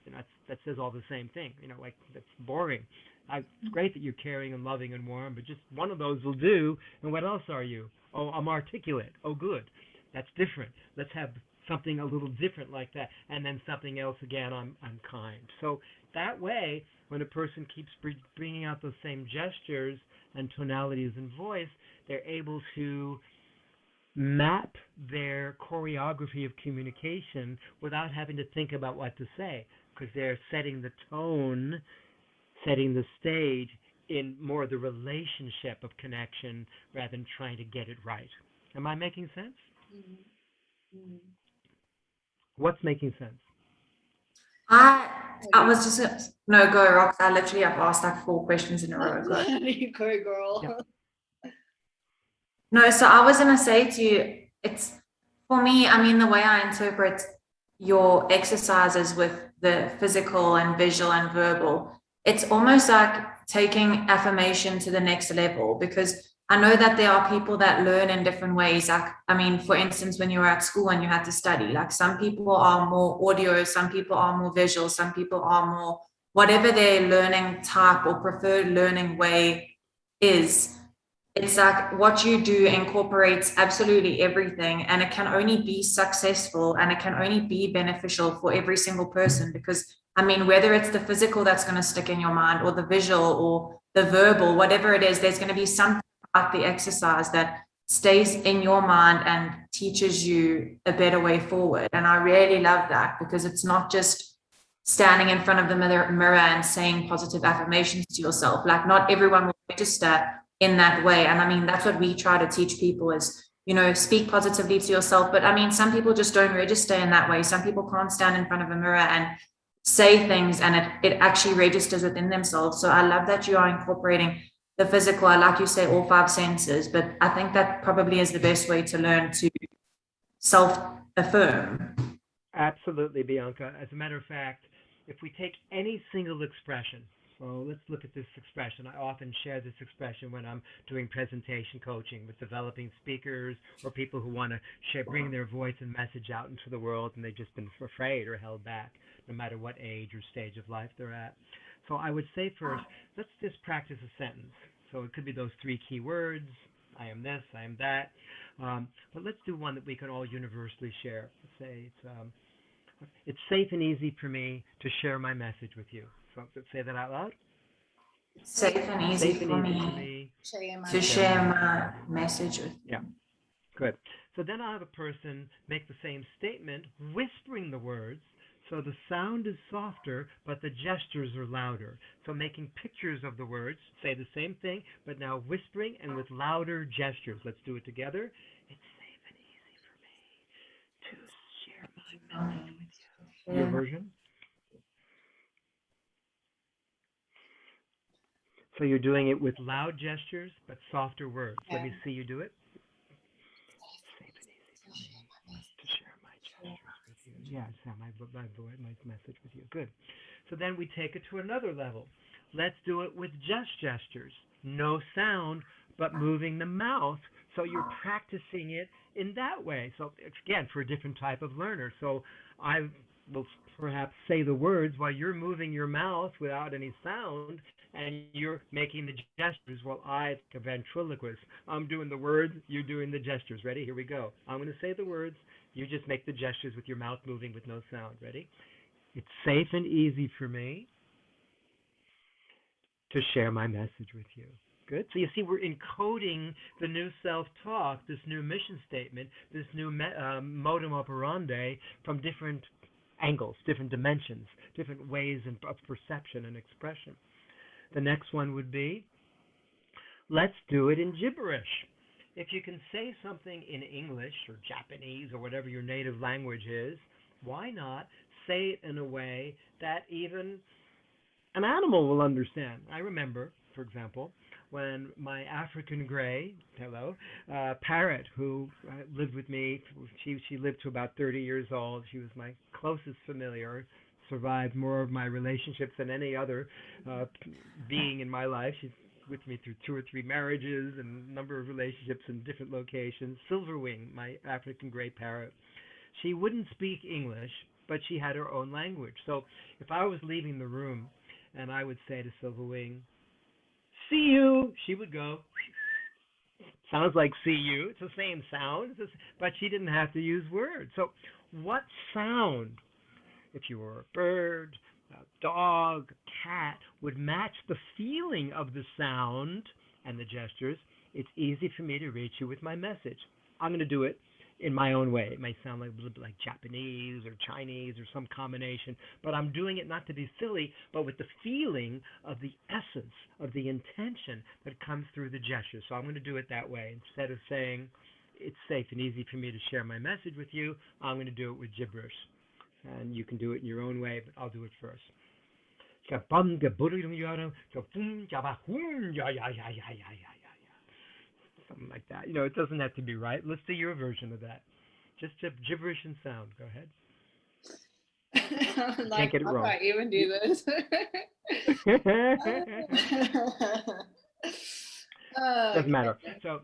That says all the same thing. Like that's boring. It's great that you're caring and loving and warm, but just one of those will do. And what else are you? Oh, I'm articulate. Oh, good. That's different. Let's have something a little different like that. And then something else again, I'm kind. So that way, when a person keeps bringing out those same gestures and tonalities and voice, they're able to map their choreography of communication without having to think about what to say, because they're setting the tone, setting the stage in more the relationship of connection rather than trying to get it right. Am I making sense? Mm-hmm. What's making sense? I was just no, go, Rox. I literally have asked like 4 questions in a row. Go. You go, girl. Yeah. No, so I was gonna say to you, it's for me, I mean, the way I interpret your exercises with the physical and visual and verbal, it's almost like taking affirmation to the next level, because I know that there are people that learn in different ways. Like, I mean, for instance, when you were at school and you had to study, like some people are more audio, some people are more visual, some people are more whatever their learning type or preferred learning way is. It's like what you do incorporates absolutely everything, and it can only be successful and it can only be beneficial for every single person, because I mean, whether it's the physical that's going to stick in your mind or the visual or the verbal, whatever it is, there's going to be something about the exercise that stays in your mind and teaches you a better way forward. And I really love that, because it's not just standing in front of the mirror and saying positive affirmations to yourself. Like, not everyone will register in that way. And I mean, that's what we try to teach people is, speak positively to yourself. But I mean, some people just don't register in that way. Some people can't stand in front of a mirror and say things and it actually registers within themselves. So I love that you are incorporating the physical. I like you say all 5 senses, but I think that probably is the best way to learn to self-affirm. Absolutely, Bianca. As a matter of fact, if we take any single expression, so let's look at this expression. I often share this expression when I'm doing presentation coaching with developing speakers or people who want to bring their voice and message out into the world, and they've just been afraid or held back, no matter what age or stage of life they're at. So I would say first, let's just practice a sentence. So it could be those 3 key words, I am this, I am that. But let's do one that we can all universally share. Let's say it's safe and easy for me to share my message with you. So say that out loud. Safe and easy for me to share my message with you. Yeah, good. So then I'll have a person make the same statement, whispering the words, so the sound is softer, but the gestures are louder. So making pictures of the words, say the same thing, but now whispering and with louder gestures. Let's do it together. It's safe and easy for me to share my message with you. Your version? So you're doing it with loud gestures, but softer words. Yeah. Let me see you do it. Safe and easy for me to share my gestures with you. Yeah, my message with you. Good. So then we take it to another level. Let's do it with just gestures. No sound, but moving the mouth. So you're practicing it in that way. So again, for a different type of learner. So I will perhaps say the words while you're moving your mouth without any sound, and you're making the gestures while I, like a ventriloquist, I'm doing the words, you're doing the gestures. Ready? Here we go. I'm going to say the words. You just make the gestures with your mouth moving with no sound. Ready? It's safe and easy for me to share my message with you. Good. So you see, we're encoding the new self-talk, this new mission statement, this new modum operandi from different angles, different dimensions, different ways of perception and expression. The next one would be, let's do it in gibberish. If you can say something in English or Japanese or whatever your native language is, why not say it in a way that even an animal will understand? I remember, for example, when my African gray, parrot, who lived with me, she lived to about 30 years old. She was my closest familiar, survived more of my relationships than any other being in my life. She's with me through 2 or 3 marriages and a number of relationships in different locations. Silverwing, my African gray parrot. She wouldn't speak English, but she had her own language. So if I was leaving the room and I would say to Silverwing, see you, she would go, sounds like see you. It's the same sound, but she didn't have to use words. So what sound, if you were a bird, a dog, a cat, would match the feeling of the sound and the gestures? It's easy for me to reach you with my message. I'm going to do it in my own way. It may sound like a little bit like Japanese or Chinese or some combination, but I'm doing it not to be silly, but with the feeling of the essence, of the intention that comes through the gesture. So I'm going to do it that way. Instead of saying, it's safe and easy for me to share my message with you, I'm going to do it with gibberish. And you can do it in your own way, but I'll do it first. Something like that. It doesn't have to be right. Let's do your version of that. Just gibberish and sound. Go ahead. Like, can't get it wrong. How do I even do this? Doesn't matter. So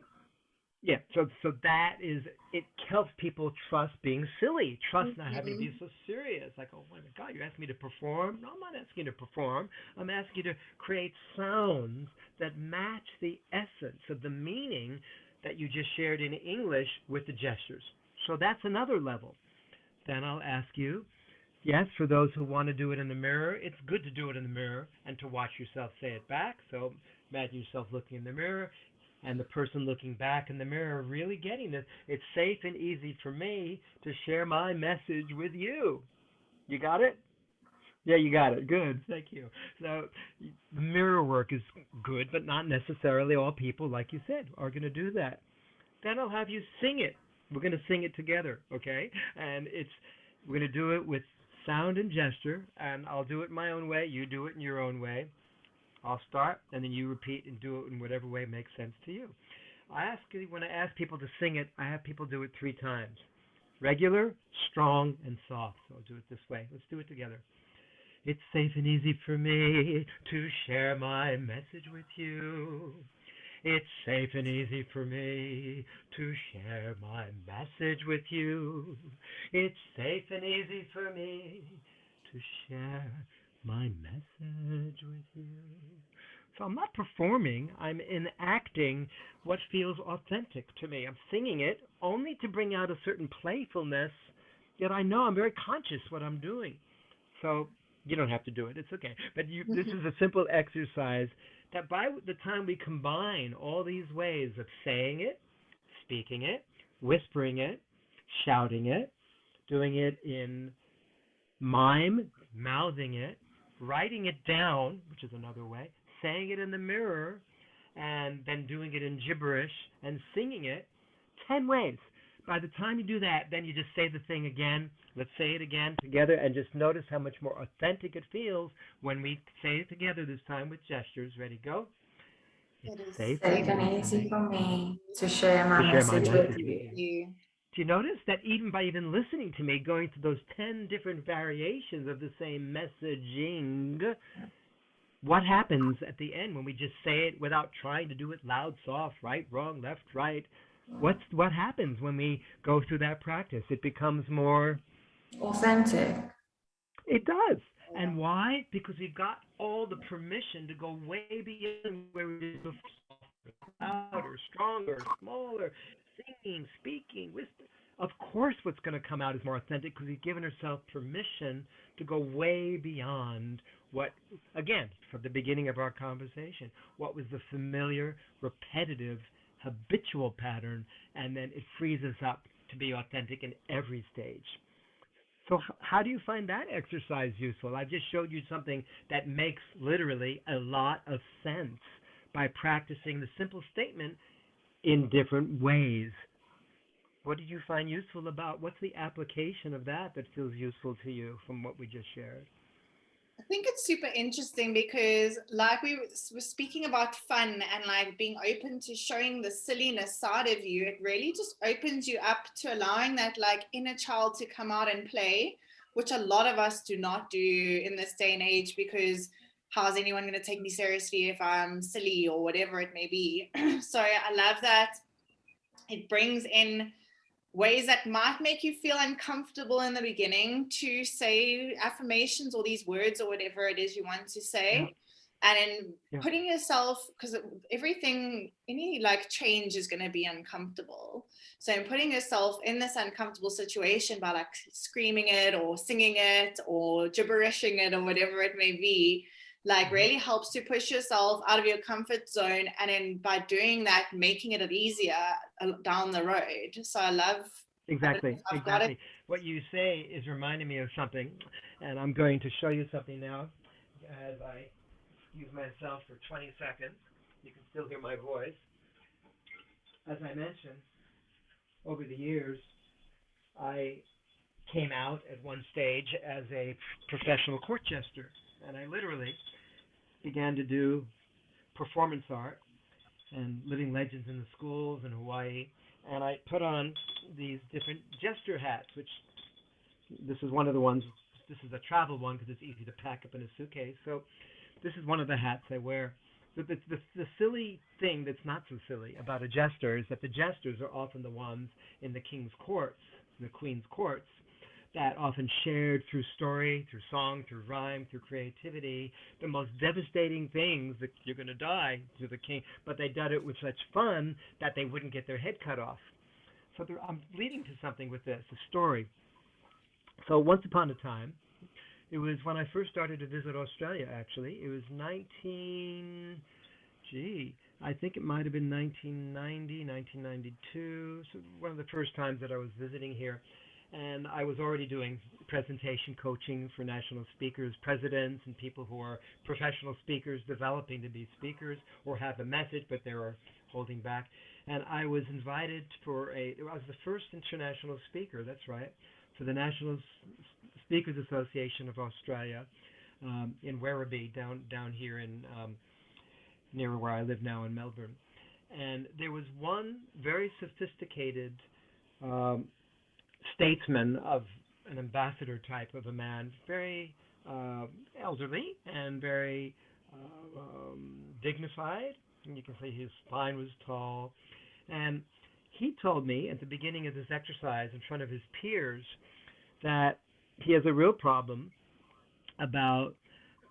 that is, it helps people trust being silly, trust not having to be so serious. Like, oh my God, you asked me to perform? No, I'm not asking you to perform. I'm asking you to create sounds that match the essence of the meaning that you just shared in English with the gestures. So that's another level. Then I'll ask you, yes, for those who want to do it in the mirror, it's good to do it in the mirror and to watch yourself say it back. So imagine yourself looking in the mirror and the person looking back in the mirror really getting this. It's safe and easy for me to share my message with you. You got it? Yeah, you got it. Good. Thank you. So mirror work is good, but not necessarily all people, like you said, are going to do that. Then I'll have you sing it. We're going to sing it together, okay? And we're going to do it with sound and gesture, and I'll do it my own way. You do it in your own way. I'll start, and then you repeat and do it in whatever way makes sense to you. When I ask people to sing it, I have people do it 3 times. Regular, strong, and soft. So I'll do it this way. Let's do it together. It's safe and easy for me to share my message with you. It's safe and easy for me to share my message with you. It's safe and easy for me to share my message with you. So I'm not performing, I'm enacting what feels authentic to me. I'm singing it only to bring out a certain playfulness, yet I know I'm very conscious what I'm doing. So you don't have to do it, it's okay. But this is a simple exercise that by the time we combine all these ways of saying it, speaking it, whispering it, shouting it, doing it in mime, mouthing it, writing it down, which is another way, saying it in the mirror, and then doing it in gibberish and singing it, 10 ways. By the time you do that, then you just say the thing again. Let's say it again together, and just notice how much more authentic it feels when we say it together this time with gestures. Ready, go. It's safe and easy for me to share my message with you. Do you notice that even by even listening to me, going through those 10 different variations of the same messaging, what happens at the end when we just say it without trying to do it loud, soft, right, wrong, left, right? What happens when we go through that practice? It becomes more authentic. It does. And why? Because we've got all the permission to go way beyond where we did before. Louder, stronger, smaller, singing, speaking, wisdom. Of course, what's going to come out is more authentic because we've given ourselves permission to go way beyond what, again, from the beginning of our conversation, what was the familiar, repetitive, habitual pattern, and then it frees us up to be authentic in every stage. So how do you find that exercise useful? I just showed you something that makes literally a lot of sense by practicing the simple statement in different ways. What did you find useful about? What's the application of that feels useful to you from what we just shared? I think it's super interesting because like we were speaking about fun and like being open to showing the silliness side of you, it really just opens you up to allowing that like inner child to come out and play, which a lot of us do not do in this day and age, because how's anyone going to take me seriously if I'm silly or whatever it may be. So I love that it brings in ways that might make you feel uncomfortable in the beginning to say affirmations or these words or whatever it is you want to say. Yeah. And in putting yourself, because everything, any like change is going to be uncomfortable. So in putting yourself in this uncomfortable situation by like screaming it or singing it or gibberishing it or whatever it may be, like really helps to push yourself out of your comfort zone, and then by doing that, making it easier down the road. So I love exactly. What you say is reminding me of something, and I'm going to show you something now as I use myself for 20 seconds. You can still hear my voice. As I mentioned, over the years, I came out at one stage as a professional court jester, and I literally began to do performance art and living legends in the schools in Hawaii, and I put on these different jester hats, which this is one of the ones. This is a travel one because it's easy to pack up in a suitcase. So this is one of the hats I wear. The silly thing that's not so silly about a jester is that the jesters are often the ones in the king's courts, the queen's courts, that often shared through story, through song, through rhyme, through creativity, the most devastating things that you're going to die to the king, but they did it with such fun that they wouldn't get their head cut off. So I'm leading to something with this, a story. So once upon a time, it was when I first started to visit Australia, actually. It was I think it might have been 1990, 1992, so one of the first times that I was visiting here. And I was already doing presentation coaching for national speakers, presidents, and people who are professional speakers developing to be speakers or have a message, but they were holding back. And I was invited I was the first international speaker, that's right, for the National Speakers Association of Australia in Werribee, down here in near where I live now in Melbourne. And there was one very sophisticated statesman of an ambassador type of a man, very elderly and very dignified. And you can see his spine was tall. And he told me at the beginning of this exercise in front of his peers that he has a real problem about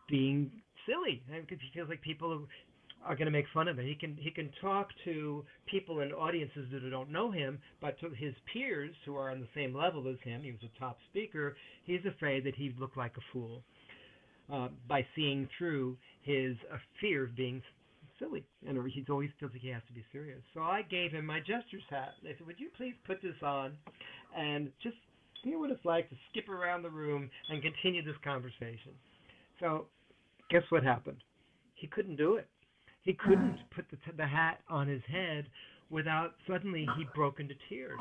being silly, because he feels like people are going to make fun of him. He can talk to people in audiences that don't know him, but to his peers who are on the same level as him, he was a top speaker, he's afraid that he'd look like a fool by seeing through his fear of being silly, and he always feels like he has to be serious. So I gave him my jester's hat. I said, would you please put this on and just see what it's like to skip around the room and continue this conversation. So guess what happened? He couldn't do it. He couldn't put the hat on his head without suddenly he broke into tears.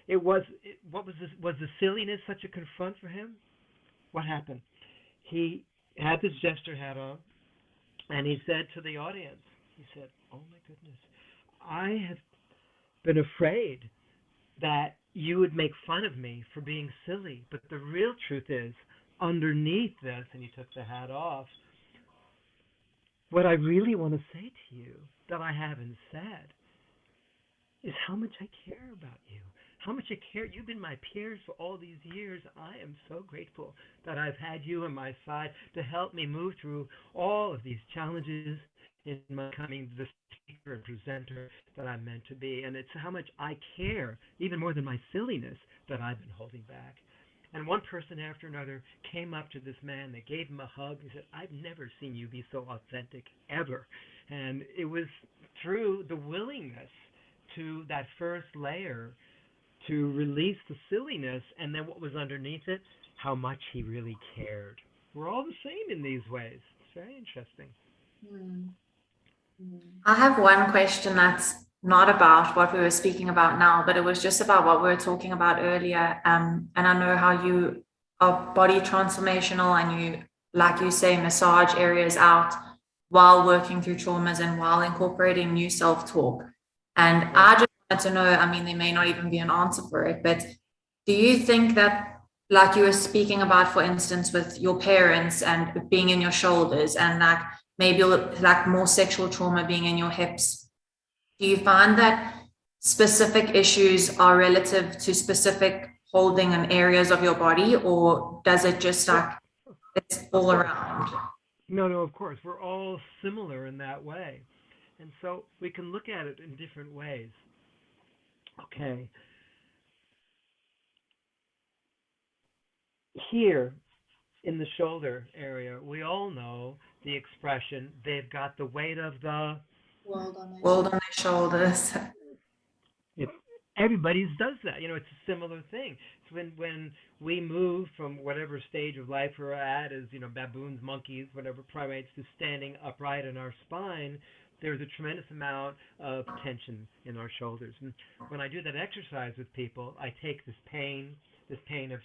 Was the silliness such a confront for him? What happened? He had this jester hat on, and he said to the audience, he said, oh my goodness, I have been afraid that you would make fun of me for being silly, but the real truth is, underneath this, and he took the hat off, what I really want to say to you that I haven't said is how much I care about you. How much I care. You've been my peers for all these years. I am so grateful that I've had you on my side to help me move through all of these challenges in my coming the speaker and presenter that I'm meant to be. And it's how much I care, even more than my silliness, that I've been holding back. And one person after another came up to this man. They gave him a hug. They said, I've never seen you be so authentic, ever. And it was through the willingness to that first layer to release the silliness, and then what was underneath it, how much he really cared. We're all the same in these ways. It's very interesting. I have one question that's not about what we were speaking about now, but it was just about what we were talking about earlier. And I know how you are body transformational and you, like you say, massage areas out while working through traumas and while incorporating new self-talk. And I just wanted to know, I mean, there may not even be an answer for it, but do you think that, like you were speaking about, for instance, with your parents and being in your shoulders and like maybe like more sexual trauma being in your hips, do you find that specific issues are relative to specific holding and areas of your body, or does it just like it's all around? No, of course. We're all similar in that way. And so we can look at it in different ways. Okay. Here in the shoulder area, we all know the expression, they've got the weight of the World on their shoulders. Everybody does that. It's a similar thing. It's when we move from whatever stage of life we're at, as baboons, monkeys, whatever primates, to standing upright in our spine, there's a tremendous amount of tension in our shoulders. And when I do that exercise with people, I take this pain of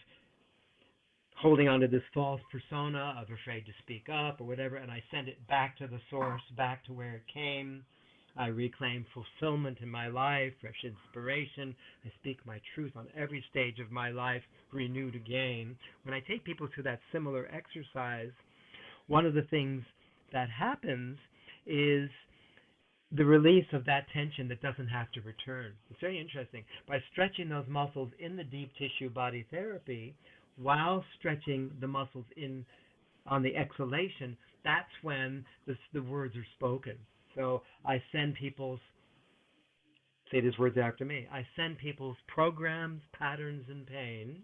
holding on to this false persona of afraid to speak up or whatever, and I send it back to the source, back to where it came. I reclaim fulfillment in my life, fresh inspiration. I speak my truth on every stage of my life, renewed again. When I take people through that similar exercise, one of the things that happens is the release of that tension that doesn't have to return. It's very interesting. By stretching those muscles in the deep tissue body therapy, while stretching the muscles in on the exhalation, that's when the words are spoken. So I send people's, say these words after me, I send people's programs, patterns, and pain.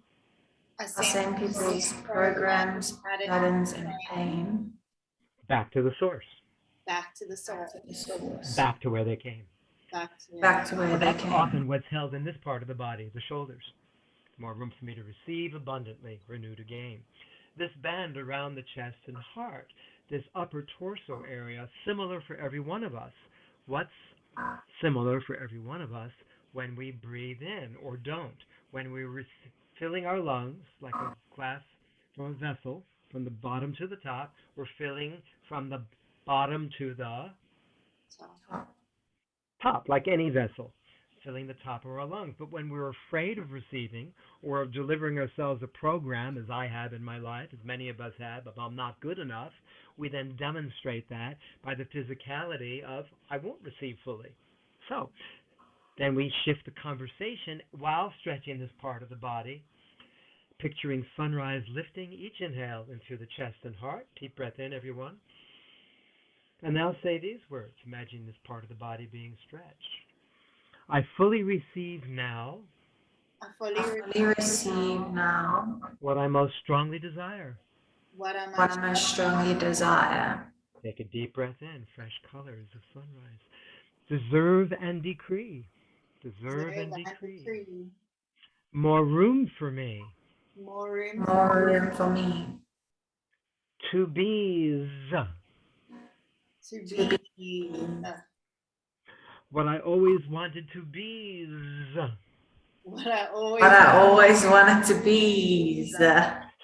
I send people's programs, patterns, and pain back to the source. Back to the source. Back to where they came. Back to where they came. That's often what's held in this part of the body, the shoulders. More room for me to receive abundantly, renewed again. This band around the chest and heart, this upper torso area, similar for every one of us. What's similar for every one of us when we breathe in or don't? When we're filling our lungs like a glass from a vessel, from the bottom to the top, we're filling from the bottom to the top, like any vessel, filling the top of our lungs. But when we're afraid of receiving or of delivering ourselves a program, as I have in my life, as many of us have, of I'm not good enough, we then demonstrate that by the physicality of I won't receive fully. So then we shift the conversation while stretching this part of the body, picturing sunrise lifting each inhale into the chest and heart. Deep breath in, everyone. And now say these words. Imagine this part of the body being stretched. I fully receive now. I fully receive now what I most strongly desire. What I most strongly desire. Take a deep breath in. Fresh colors of sunrise. Deserve and decree. Deserve and decree. More room for me. More room for me. To be. To be. What I always wanted to be. What I always wanted to be.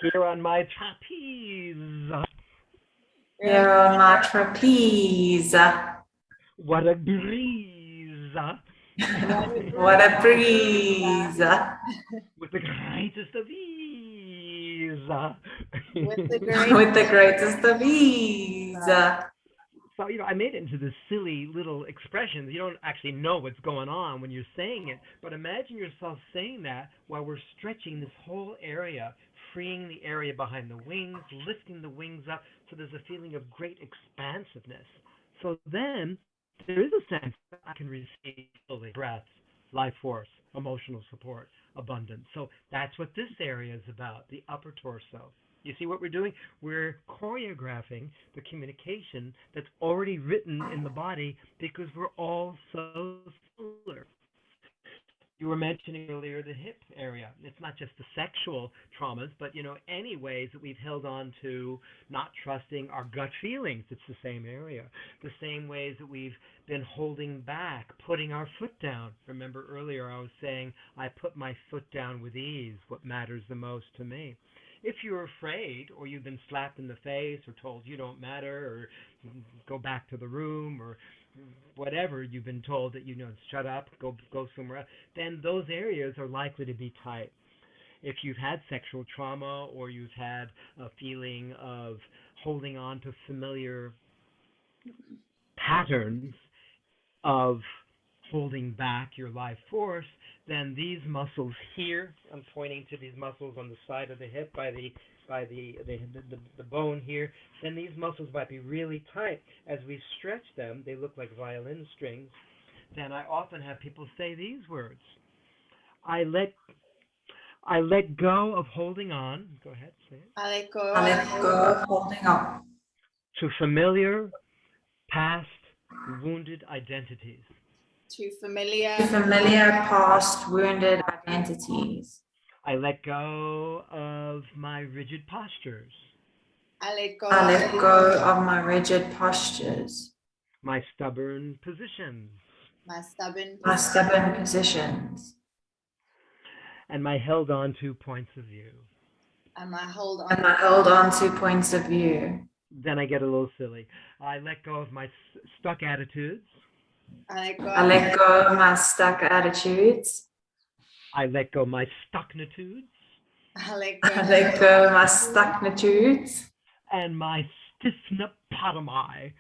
Here on my trapeze. Here on my trapeze. What a breeze. What a breeze. With the greatest of ease. With the greatest of ease. So, I made it into this silly little expression. You don't actually know what's going on when you're saying it, but imagine yourself saying that while we're stretching this whole area, freeing the area behind the wings, lifting the wings up, so there's a feeling of great expansiveness. So then there is a sense that I can receive fully breath, life force, emotional support, abundance. So that's what this area is about, the upper torso. You see what we're doing? We're choreographing the communication that's already written in the body because we're all so similar. You were mentioning earlier the hip area. It's not just the sexual traumas, but any ways that we've held on to not trusting our gut feelings. It's the same area. The same ways that we've been holding back, putting our foot down. Remember earlier I was saying I put my foot down with ease, what matters the most to me. If you're afraid, or you've been slapped in the face, or told you don't matter, or go back to the room, or whatever you've been told that shut up, go somewhere else, then those areas are likely to be tight. If you've had sexual trauma, or you've had a feeling of holding on to familiar patterns of holding back your life force, then these muscles here, I'm pointing to these muscles on the side of the hip by the bone here, then these muscles might be really tight. As we stretch them, they look like violin strings. Then I often have people say these words. I let go of holding on. Go ahead, say it. I let I let go of holding on To familiar, past, wounded identities. to familiar past wounded identities. I let go of my rigid postures. I let go of my rigid postures. My stubborn positions. my stubborn positions. And my held on to points of view. and I hold on to points of view. Then I get a little silly. I let go of my stuck attitudes. I let go of my stuck attitudes. I let go of my stucknitudes. I let go of my stucknitudes. And my stiffnopotami.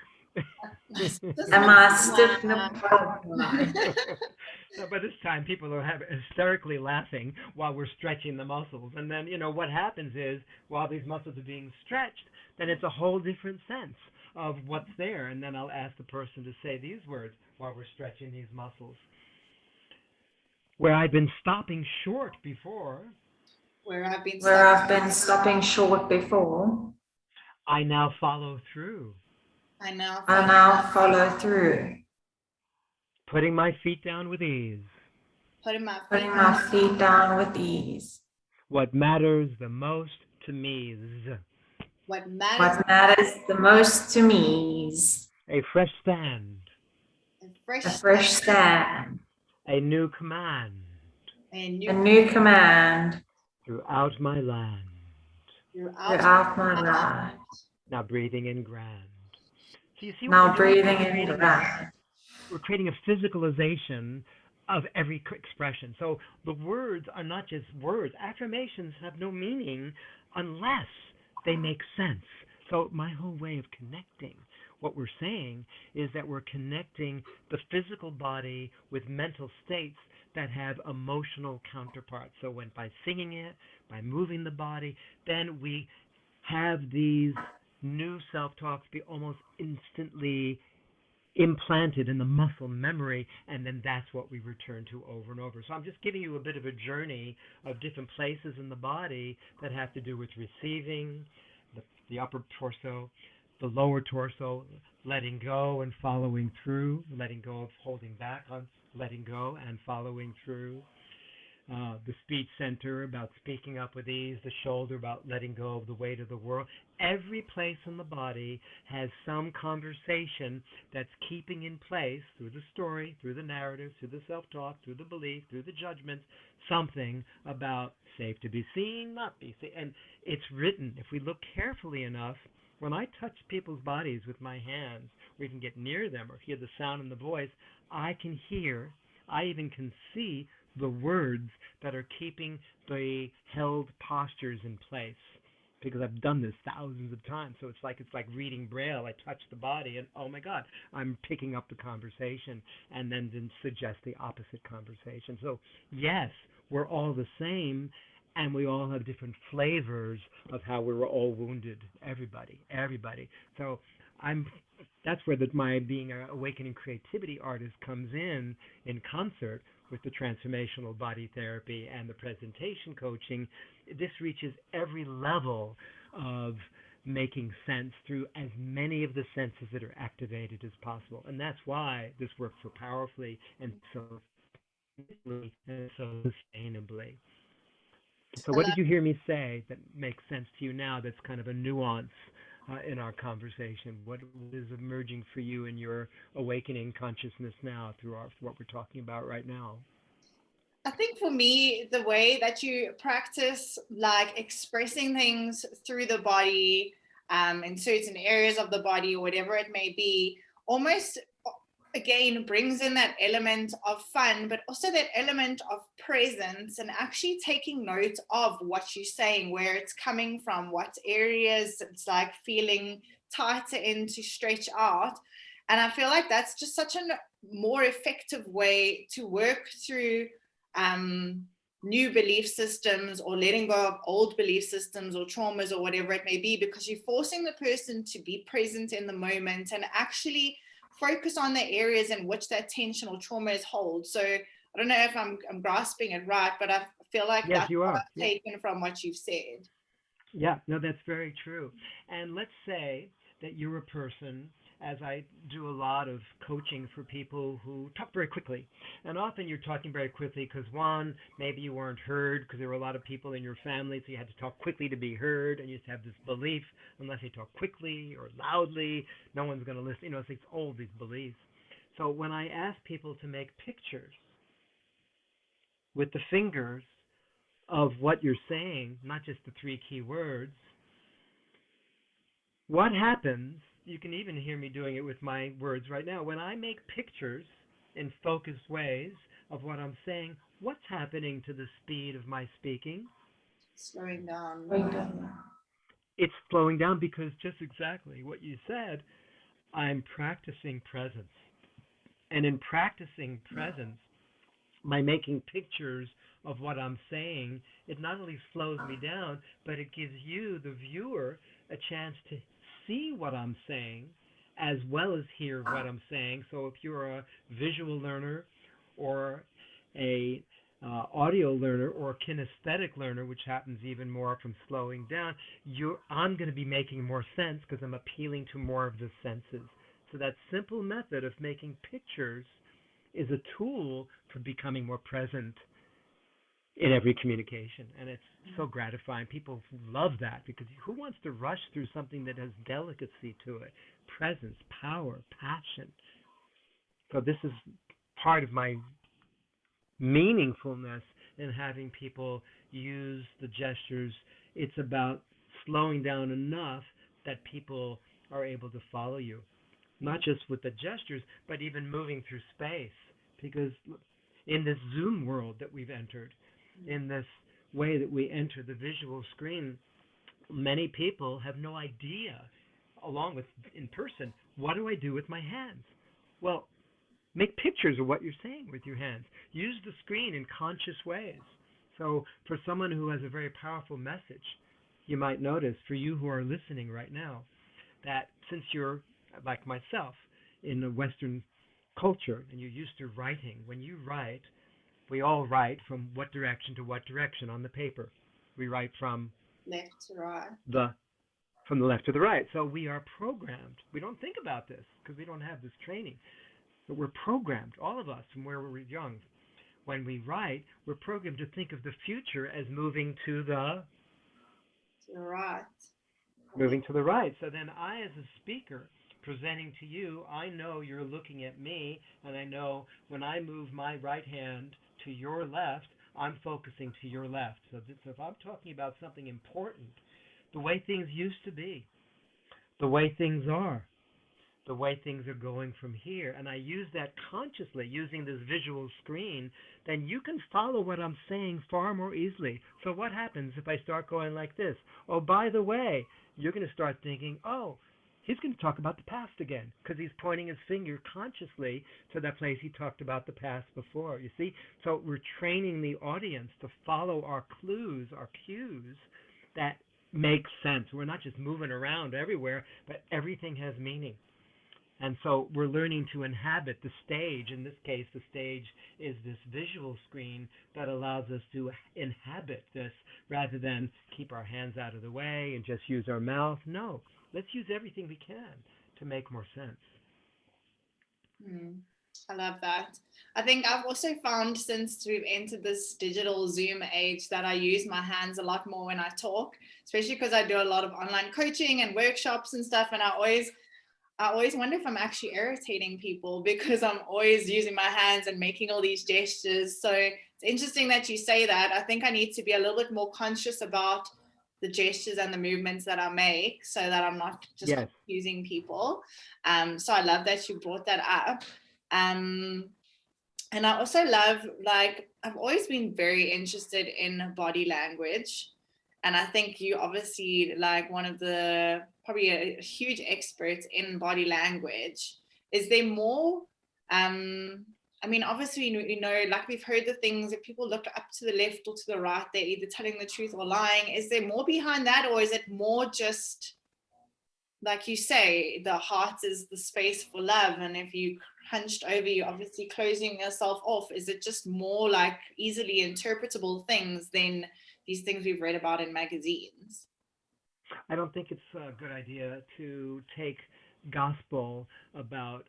And my stiffnopotami. So by this time, people are hysterically laughing while we're stretching the muscles. And then, what happens is, while these muscles are being stretched, then it's a whole different sense of what's there. And then I'll ask the person to say these words while we're stretching these muscles. Where I've been stopping short before. Where I've been stopping short before. I now follow through. I now follow through. Putting my feet down with ease. Putting my feet down with ease. What matters the most to me is. What matters the most to me is. A fresh stand. A fresh stand. A new command. A new command. Throughout my land. Throughout my life. Now breathing in grand. So you see now what breathing in grand. We're creating a physicalization of every expression. So the words are not just words. Affirmations have no meaning unless they make sense. So my whole way of connecting what we're saying is that we're connecting the physical body with mental states that have emotional counterparts. So when by singing it, by moving the body, then we have these new self-talks be almost instantly implanted in the muscle memory, and then that's what we return to over and over. So I'm just giving you a bit of a journey of different places in the body that have to do with receiving, the upper torso, the lower torso, letting go and following through, letting go of holding back on letting go and following through. The speech center about speaking up with ease, the shoulder about letting go of the weight of the world. Every place in the body has some conversation that's keeping in place through the story, through the narrative, through the self-talk, through the belief, through the judgment, something about safe to be seen, not be seen. And it's written. If we look carefully enough, when I touch people's bodies with my hands, or even get near them or hear the sound in the voice, I can hear, I even can see the words that are keeping the held postures in place. because I've done this thousands of times. So it's like reading Braille. I touch the body, and oh my God, I'm picking up the conversation, and then suggest the opposite conversation. So yes, we're all the same, and we all have different flavors of how we were all wounded. Everybody. So that's where my being an awakening creativity artist comes in concert with the transformational body therapy and the presentation coaching. This reaches every level of making sense through as many of the senses that are activated as possible. And that's why this works so powerfully and so sustainably. So what did you hear me say that makes sense to you now that's kind of a nuance in our conversation? What is emerging for you in your awakening consciousness now through what we're talking about right now? I think for me, the way that you practice like expressing things through the body, in certain areas of the body or whatever it may be, almost again brings in that element of fun, but also that element of presence and actually taking note of what you're saying, where it's coming from, what areas it's like feeling tighter in to stretch out. And I feel like that's just such a more effective way to work through new belief systems, or letting go of old belief systems or traumas or whatever it may be, because you're forcing the person to be present in the moment and actually focus on the areas in which that tension or trauma is held. So I don't know if I'm grasping it right, but I feel like yes, that's you what are. I've taken from what you've said. Yeah, no, that's very true. And let's say that you're a person, as I do a lot of coaching for people who talk very quickly. And often you're talking very quickly because, one, maybe you weren't heard because there were a lot of people in your family, so you had to talk quickly to be heard, and you just have this belief, unless you talk quickly or loudly, no one's going to listen. It's all these beliefs. So when I ask people to make pictures with the fingers of what you're saying, not just the 3 key words, what happens, you can even hear me doing it with my words right now, when I make pictures in focused ways of what I'm saying, what's happening to the speed of my speaking? Slowing down. It's slowing down because just exactly what you said, I'm practicing presence. And in practicing presence, by making pictures of what I'm saying, it not only slows me down, but it gives you, the viewer, a chance to see what I'm saying as well as hear what I'm saying. So if you're a visual learner or a audio learner or a kinesthetic learner, which happens even more from slowing down, I'm going to be making more sense because I'm appealing to more of the senses. So that simple method of making pictures is a tool for becoming more present in every communication. And it's so gratifying. People love that, because who wants to rush through something that has delicacy to it? Presence, power, passion. So this is part of my meaningfulness in having people use the gestures. It's about slowing down enough that people are able to follow you. Not just with the gestures, but even moving through space. Because in this Zoom world that we've entered, in this way that we enter the visual screen, many people have no idea, along with in person, what do I do with my hands? Well, make pictures of what you're saying with your hands. Use the screen in conscious ways. So for someone who has a very powerful message, you might notice, for you who are listening right now, that since you're like myself in the Western culture and you're used to writing, when you write, we all write from what direction to what direction on the paper. We write from left to right. From the left to the right. So we are programmed. We don't think about this because we don't have this training. But we're programmed, all of us, from where we're young. When we write, we're programmed to think of the future as moving to the right. Moving to the right. So then I, as a speaker, presenting to you, I know you're looking at me, and I know when I move my right hand to your left, I'm focusing to your left. So if I'm talking about something important, the way things used to be, the way things are, the way things are going from here, and I use that consciously, using this visual screen, then you can follow what I'm saying far more easily. So what happens if I start going like this? Oh, by the way, you're going to start thinking, oh, he's going to talk about the past again, because he's pointing his finger consciously to that place he talked about the past before. You see? So we're training the audience to follow our clues, our cues that make sense. We're not just moving around everywhere, but everything has meaning. And so we're learning to inhabit the stage. In this case, the stage is this visual screen that allows us to inhabit this rather than keep our hands out of the way and just use our mouth. No, let's use everything we can to make more sense. I love that. I think I've also found, since we've entered this digital Zoom age, that I use my hands a lot more when I talk, especially because I do a lot of online coaching and workshops and stuff. And I always wonder if I'm actually irritating people because I'm always using my hands and making all these gestures. So it's interesting that you say that. I think I need to be a little bit more conscious about the gestures and the movements that I make so that I'm not just confusing people. So I love that you brought that up. And I also love, like, I've always been very interested in body language. And I think you obviously, like, one of the probably a huge experts in body language. Is there more? I mean, obviously, you know, like we've heard the things, if people look up to the left or to the right, they're either telling the truth or lying. Is there more behind that, or is it more just, like you say, the heart is the space for love, and if you hunched over, you're obviously closing yourself off? Is it just more like easily interpretable things than these things we've read about in magazines? I don't think it's a good idea to take gospel about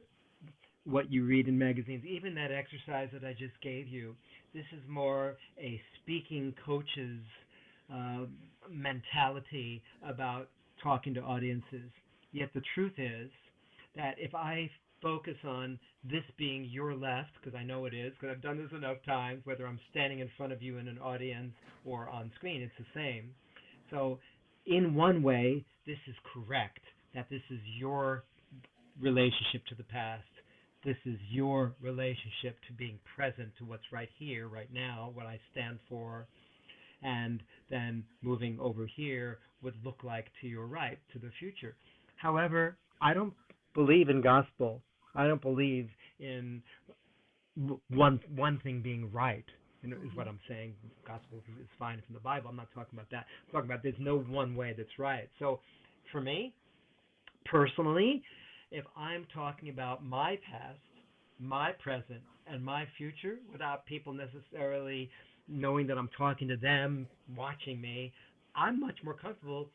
what you read in magazines. Even that exercise that I just gave you, this is more a speaking coach's mentality about talking to audiences. Yet the truth is that if I focus on this being your left, because I know it is, because I've done this enough times, whether I'm standing in front of you in an audience or on screen, it's the same. So in one way, this is correct, that this is your relationship to the past. This is your relationship to being present to what's right here, right now, what I stand for, and then moving over here would look like to your right, to the future. However, I don't believe in gospel. I don't believe in one thing being right, is what I'm saying. Gospel is fine from the Bible. I'm not talking about that. I'm talking about there's no one way that's right. So for me, personally, if I'm talking about my past, my present, and my future without people necessarily knowing that I'm talking to them, watching me, I'm much more comfortable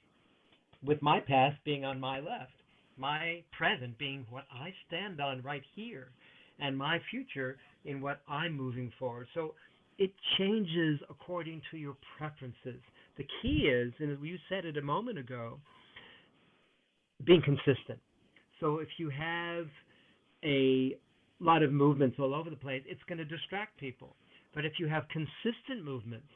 with my past being on my left, my present being what I stand on right here, and my future in what I'm moving forward. So it changes according to your preferences. The key is, and you said it a moment ago, being consistent. So if you have a lot of movements all over the place, it's going to distract people. But if you have consistent movements,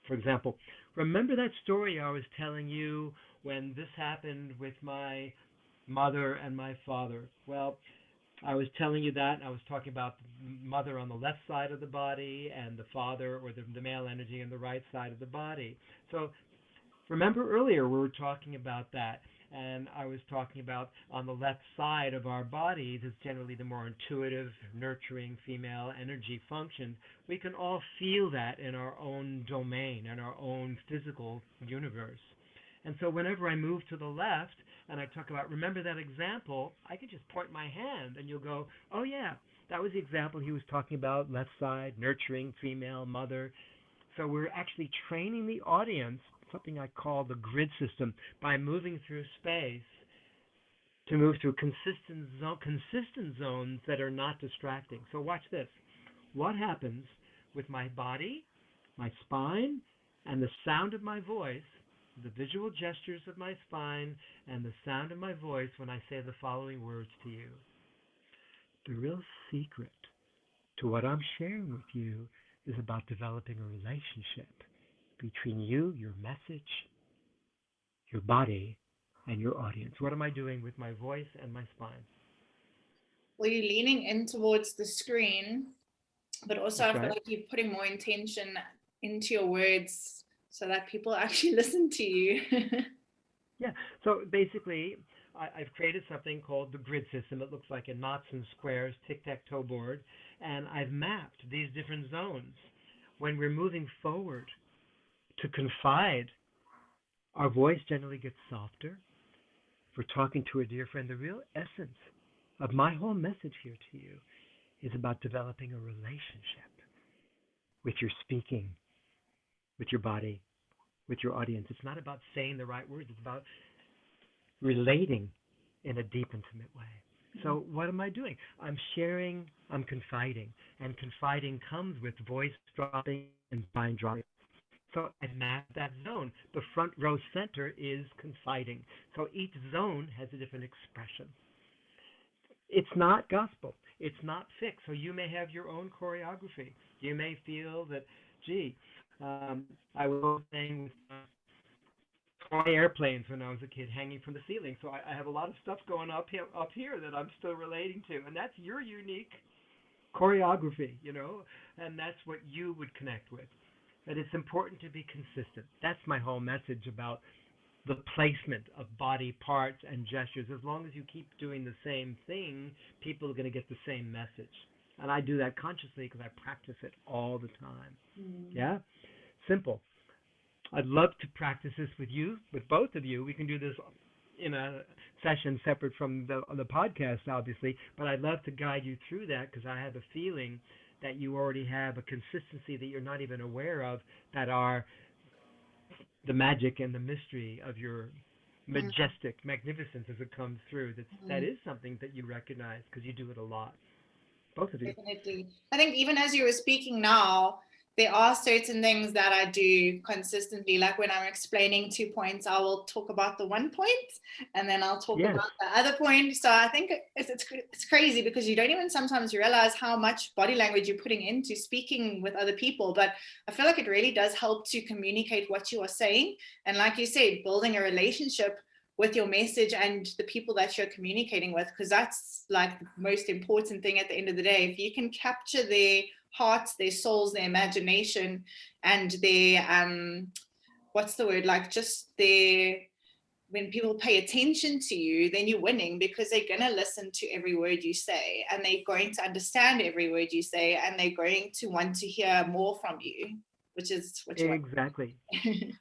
for example, remember that story I was telling you when this happened with my mother and my father? Well, I was telling you that, and I was talking about the mother on the left side of the body and the father, or the male energy, on the right side of the body. So remember earlier we were talking about that, and I was talking about on the left side of our bodies is generally the more intuitive, nurturing female energy function. We can all feel that in our own domain, in our own physical universe. And so whenever I move to the left and I talk about, remember that example, I can just point my hand and you'll go, oh yeah, that was the example he was talking about, left side, nurturing, female, mother. So we're actually training the audience, something I call the grid system, by moving through space to move through consistent zones that are not distracting. So watch this. What happens with my body, my spine, and the sound of my voice, the visual gestures of my spine, and the sound of my voice when I say the following words to you? The real secret to what I'm sharing with you is about developing a relationship between you, your message, your body, and your audience. What am I doing with my voice and my spine? Well, you're leaning in towards the screen, but also That's I feel right. like you're putting more intention into your words so that people actually listen to you. Yeah. So basically, I've created something called the grid system. It looks like a knots and squares tic-tac-toe board, and I've mapped these different zones. When we're moving forward to confide, our voice generally gets softer. If we're talking to a dear friend, the real essence of my whole message here to you is about developing a relationship with your speaking, with your body, with your audience. It's not about saying the right words, it's about relating in a deep, intimate way. So, what am I doing? I'm sharing, I'm confiding, and confiding comes with voice dropping and mind dropping. So, I map that zone. The front row center is confiding. So, each zone has a different expression. It's not gospel. It's not fixed. So you may have your own choreography. You may feel that, gee, I was saying with toy airplanes when I was a kid hanging from the ceiling. So I have a lot of stuff going up here that I'm still relating to, and that's your unique choreography, and that's what you would connect with. But it's important to be consistent. That's my whole message about the placement of body parts and gestures. As long as you keep doing the same thing, people are going to get the same message. And I do that consciously because I practice it all the time. Yeah? Simple. I'd love to practice this with you, with both of you. We can do this in a session separate from the podcast, obviously, but I'd love to guide you through that because I have a feeling that you already have a consistency that you're not even aware of that are the magic and the mystery of your majestic magnificence as it comes through. That is something that you recognize because you do it a lot. Both of you. Definitely. I think even as you were speaking now, there are certain things that I do consistently. Like when I'm explaining 2 points, I will talk about the 1 point and then I'll talk about the other point. So I think it's crazy because you don't even sometimes realize how much body language you're putting into speaking with other people. But I feel like it really does help to communicate what you are saying. And like you said, building a relationship with your message and the people that you're communicating with, because that's like the most important thing at the end of the day. If you can capture their hearts, their souls, their imagination, and their what's the word, like just their, when people pay attention to you, then you're winning because they're going to listen to every word you say and they're going to understand every word you say and they're going to want to hear more from you, which is what you exactly.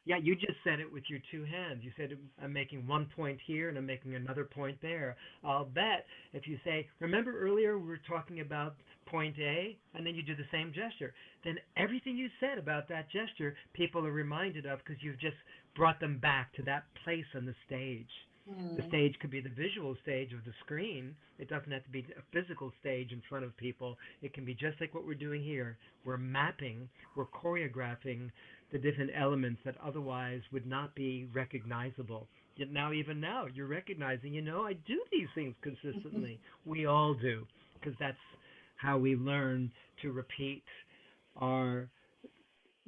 Yeah, you just said it with your two hands. You said, I'm making 1 point here and I'm making another point there. I'll bet if you say, remember earlier we were talking about point A, and then you do the same gesture, then everything you said about that gesture, people are reminded of because you've just brought them back to that place on the stage. The stage could be the visual stage of the screen. It doesn't have to be a physical stage in front of people. It can be just like what we're doing here. We're mapping, we're choreographing the different elements that otherwise would not be recognizable. Yet now, even now, you're recognizing, I do these things consistently. We all do, because that's how we learn to repeat our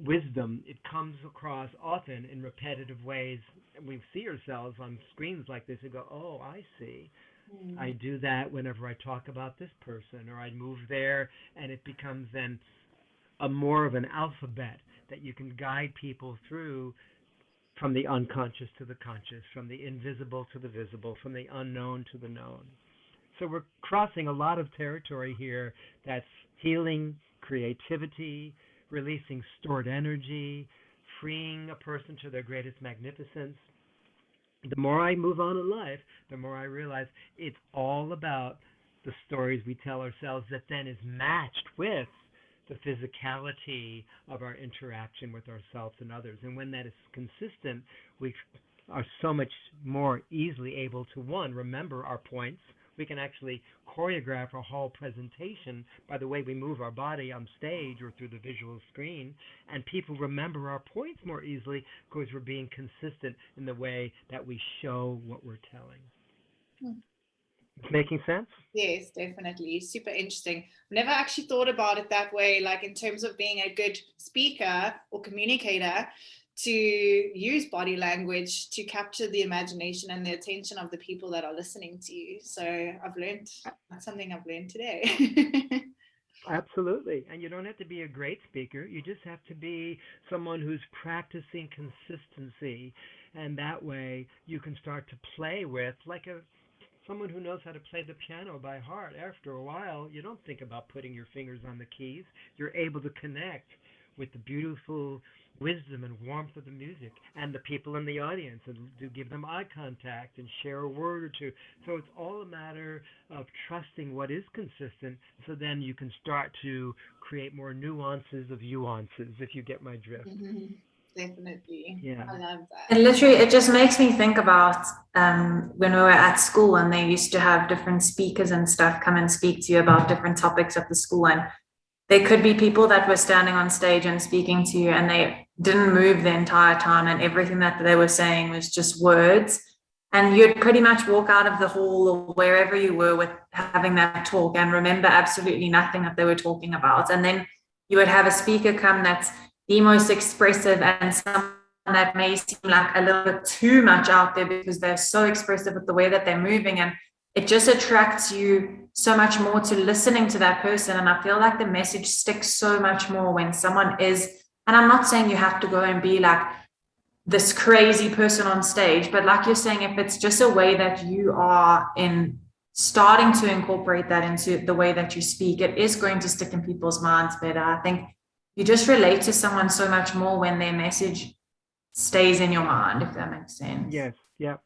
wisdom. It comes across often in repetitive ways. We see ourselves on screens like this and go, oh, I see. I do that whenever I talk about this person, or I move there, and it becomes then a more of an alphabet that you can guide people through from the unconscious to the conscious, from the invisible to the visible, from the unknown to the known. So we're crossing a lot of territory here that's healing, creativity, releasing stored energy, freeing a person to their greatest magnificence. The more I move on in life, the more I realize it's all about the stories we tell ourselves that then is matched with the physicality of our interaction with ourselves and others. And when that is consistent, we are so much more easily able to, one, remember our points. We can actually choreograph our whole presentation by the way we move our body on stage or through the visual screen, and people remember our points more easily because we're being consistent in the way that we show what we're telling. It's making sense? Yes, definitely. Super interesting. I've never actually thought about it that way, like in terms of being a good speaker or communicator, to use body language to capture the imagination and the attention of the people that are listening to you. So that's something I've learned today. Absolutely. And you don't have to be a great speaker. You just have to be someone who's practicing consistency. And that way you can start to play with, like someone who knows how to play the piano by heart. After a while, you don't think about putting your fingers on the keys. You're able to connect with the beautiful wisdom and warmth of the music and the people in the audience, and to give them eye contact and share a word or two. So it's all a matter of trusting what is consistent, so then you can start to create more nuances of nuances, if you get my drift. Definitely. Yeah. I love that. And literally, it just makes me think about when we were at school and they used to have different speakers and stuff come and speak to you about different topics at the school. And there could be people that were standing on stage and speaking to you and they didn't move the entire time, and everything that they were saying was just words. And you'd pretty much walk out of the hall or wherever you were with having that talk and remember absolutely nothing that they were talking about. And then you would have a speaker come that's the most expressive, and someone that may seem like a little bit too much out there because they're so expressive with the way that they're moving, and it just attracts you so much more to listening to that person. And I feel like the message sticks so much more when someone is, and I'm not saying you have to go and be like this crazy person on stage, but like you're saying, if it's just a way that you are in starting to incorporate that into the way that you speak, it is going to stick in people's minds better. I think you just relate to someone so much more when their message stays in your mind, if that makes sense. Yes, yeah.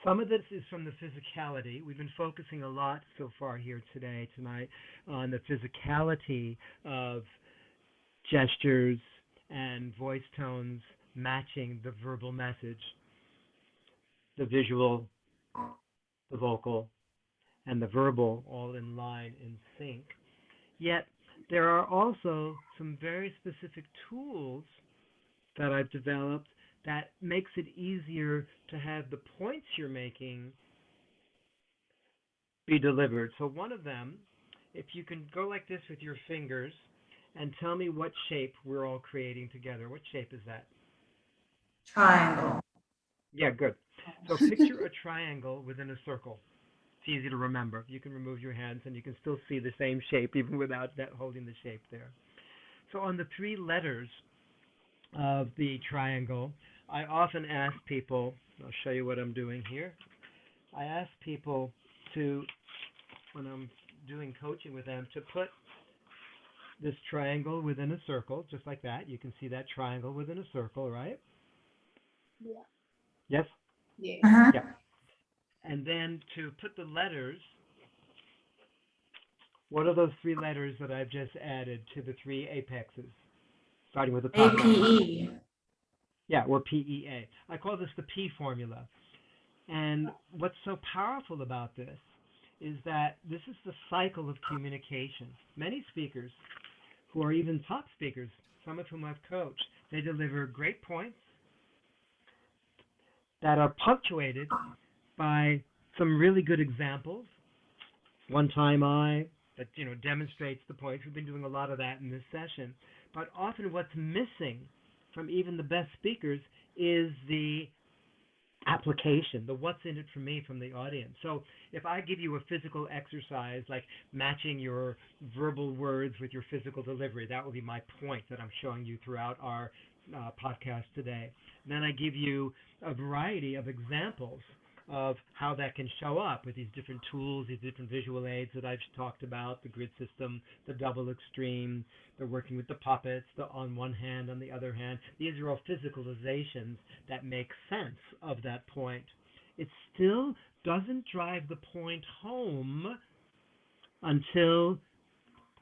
Some of this is from the physicality. We've been focusing a lot so far here tonight, on the physicality of gestures and voice tones matching the verbal message, the visual, the vocal, and the verbal all in line, in sync. Yet there are also some very specific tools that I've developed that makes it easier to have the points you're making be delivered. So one of them, if you can go like this with your fingers and tell me what shape we're all creating together. What shape is that? Triangle. Yeah, good. So picture a triangle within a circle. It's easy to remember. You can remove your hands and you can still see the same shape even without that holding the shape there. So on the 3 letters of the triangle, I often ask people, I'll show you what I'm doing here. I ask people to, when I'm doing coaching with them, to put this triangle within a circle, just like that. You can see that triangle within a circle, right? Yeah. Yes? Yes. Uh-huh. Yeah. And then to put the letters, what are those 3 letters that I've just added to the 3 apexes? Starting with the top one. APE. Yeah, or PEA. I call this the P formula. And what's so powerful about this is that this is the cycle of communication. Many speakers who are even top speakers, some of whom I've coached, they deliver great points that are punctuated by some really good examples. One time that demonstrates the points. We've been doing a lot of that in this session. But often what's missing from even the best speakers is the application, the what's in it for me from the audience. So if I give you a physical exercise, like matching your verbal words with your physical delivery, that will be my point that I'm showing you throughout our podcast today. And then I give you a variety of examples of how that can show up with these different tools, these different visual aids that I've talked about, the grid system, the double extreme, the working with the puppets, the on one hand, on the other hand. These are all physicalizations that make sense of that point. It still doesn't drive the point home until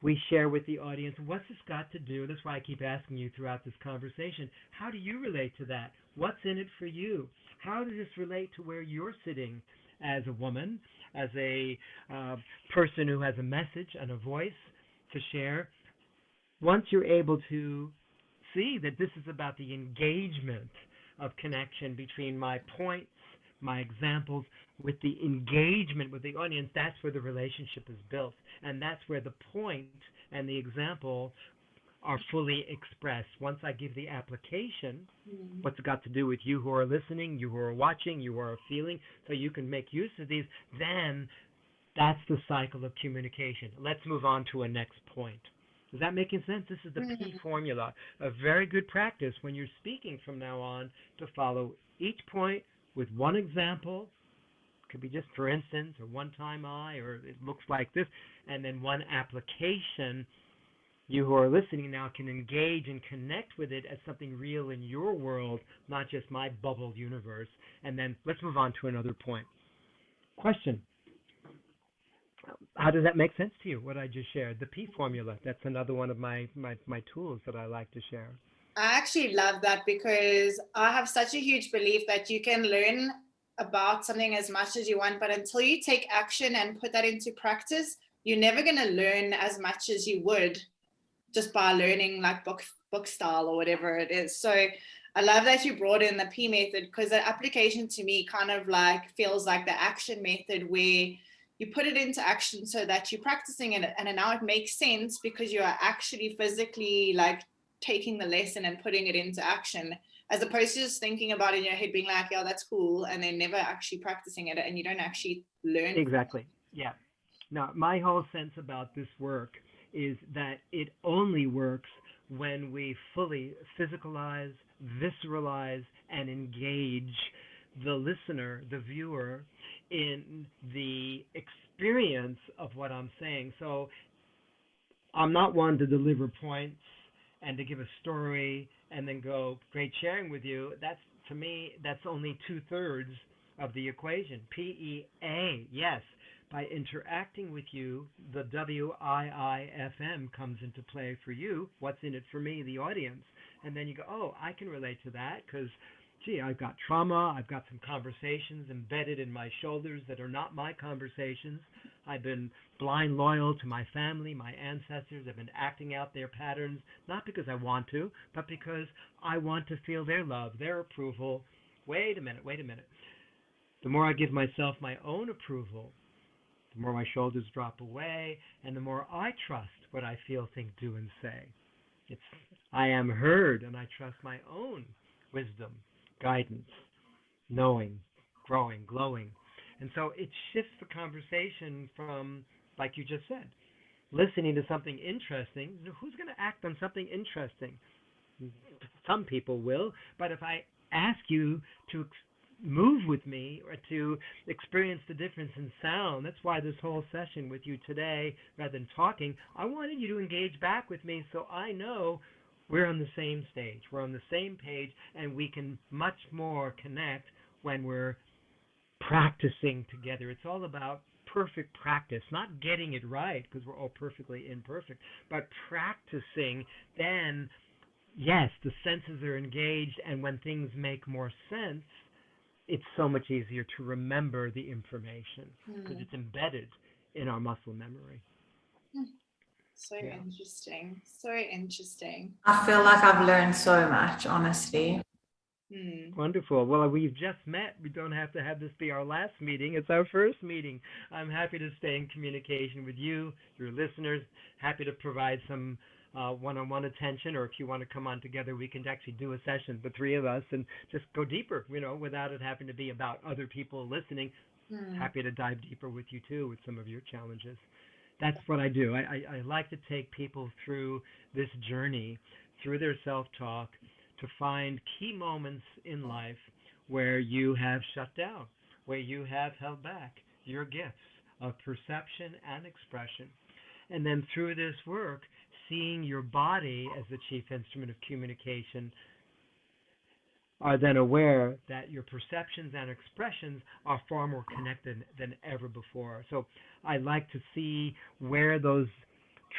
we share with the audience, what's this got to do? That's why I keep asking you throughout this conversation, how do you relate to that? What's in it for you? How does this relate to where you're sitting as a woman, as a person who has a message and a voice to share? Once you're able to see that this is about the engagement of connection between my points, my examples, with the engagement with the audience, that's where the relationship is built. And that's where the point and the example are fully expressed. Once I give the application, what's it got to do with you who are listening, you who are watching, you who are feeling, so you can make use of these, then that's the cycle of communication. Let's move on to a next point. Is that making sense? This is the P formula. A very good practice when you're speaking from now on to follow each point with one example. Could be just for instance, or one time I, or it looks like this, and then one application. You who are listening now can engage and connect with it as something real in your world, not just my bubbled universe. And then let's move on to another point. Question. How does that make sense to you, what I just shared? The P formula, that's another one of my tools that I like to share. I actually love that because I have such a huge belief that you can learn about something as much as you want, but until you take action and put that into practice, you're never going to learn as much as you would just by learning like book style or whatever it is. So I love that you brought in the P method, because the application to me kind of like feels like the action method, where you put it into action so that you're practicing it, and now it makes sense because you are actually physically like taking the lesson and putting it into action, as opposed to just thinking about it in your head being like, yeah, that's cool, and then never actually practicing it, and you don't actually learn. Exactly. Yeah. Now, my whole sense about this work is that it only works when we fully physicalize, visceralize, and engage the listener, the viewer, in the experience of what I'm saying. So I'm not one to deliver points and to give a story and then go, great sharing with you. That's, to me, that's only 2/3 of the equation. PEA, yes. By interacting with you, the WIIFM comes into play for you. What's in it for me, the audience? And then you go, oh, I can relate to that because, gee, I've got trauma. I've got some conversations embedded in my shoulders that are not my conversations. I've been blind loyal to my family, my ancestors. I've been acting out their patterns, not because I want to, but because I want to feel their love, their approval. Wait a minute. The more I give myself my own approval, the more my shoulders drop away, and the more I trust what I feel, think, do, and say. I am heard, and I trust my own wisdom, guidance, knowing, growing, glowing. And so it shifts the conversation from, like you just said, listening to something interesting. Who's going to act on something interesting? Some people will, but if I ask you to move with me or to experience the difference in sound, that's why this whole session with you today, rather than talking, I wanted you to engage back with me so I know we're on the same stage, we're on the same page, and we can much more connect when we're practicing together. It's all about perfect practice, not getting it right because we're all perfectly imperfect, but practicing. Then yes, the senses are engaged, and when things make more sense, it's so much easier to remember the information because it's embedded in our muscle memory. So interesting. So interesting. I feel like I've learned so much, honestly. Wonderful. Well, we've just met. We don't have to have this be our last meeting. It's our first meeting. I'm happy to stay in communication with you, your listeners. Happy to provide some one-on-one attention, or if you want to come on together, we can actually do a session, the three of us, and just go deeper, without it having to be about other people listening. Happy to dive deeper with you, too, with some of your challenges. That's what I do. I like to take people through this journey, through their self-talk, to find key moments in life where you have shut down, where you have held back your gifts of perception and expression. And then through this work, seeing your body as the chief instrument of communication, are then aware that your perceptions and expressions are far more connected than ever before. So I like to see where those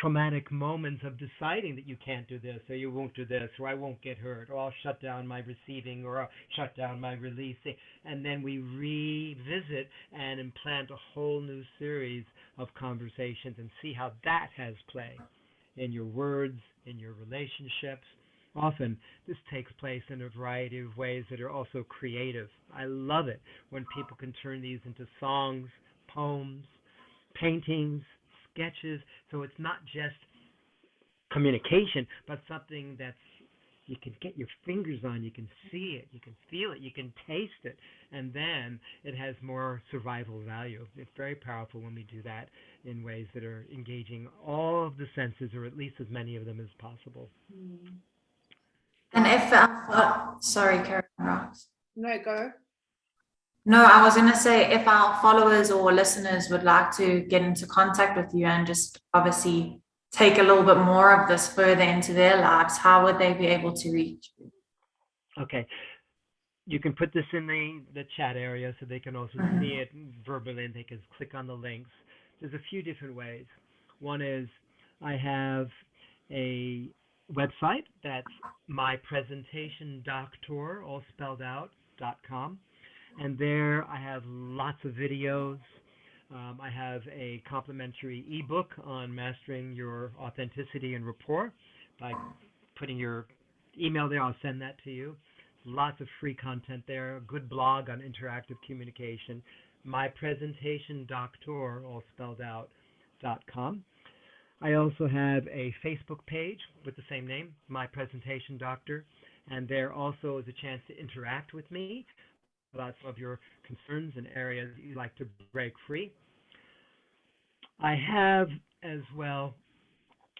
traumatic moments of deciding that you can't do this, or you won't do this, or I won't get hurt, or I'll shut down my receiving, or I'll shut down my releasing. And then we revisit and implant a whole new series of conversations and see how that has play in your words, in your relationships. Often this takes place in a variety of ways that are also creative. I love it when people can turn these into songs, poems, paintings, sketches. So it's not just communication, but something that's you can get your fingers on, you can see it, you can feel it, you can taste it, and then it has more survival value. It's very powerful when we do that in ways that are engaging all of the senses, or at least as many of them as possible. And if, sorry, Karen Rocks. No, go. No, I was going to say, if our followers or listeners would like to get into contact with you and just obviously take a little bit more of this further into their lives, how would they be able to reach you? Okay. You can put this in the chat area so they can also see it verbally, and they can click on the links. There's a few different ways. One is I have a website that's mypresentationdoctor, all spelled out, .com. And there I have lots of videos. I have a complimentary ebook on mastering your authenticity and rapport. By putting your email there, I'll send that to you. Lots of free content there. A good blog on interactive communication. mypresentationdoctor, all spelled out, .com. I also have a Facebook page with the same name, My Presentation Doctor, and there also is a chance to interact with me about some of your concerns and areas that you'd like to break free. I have as well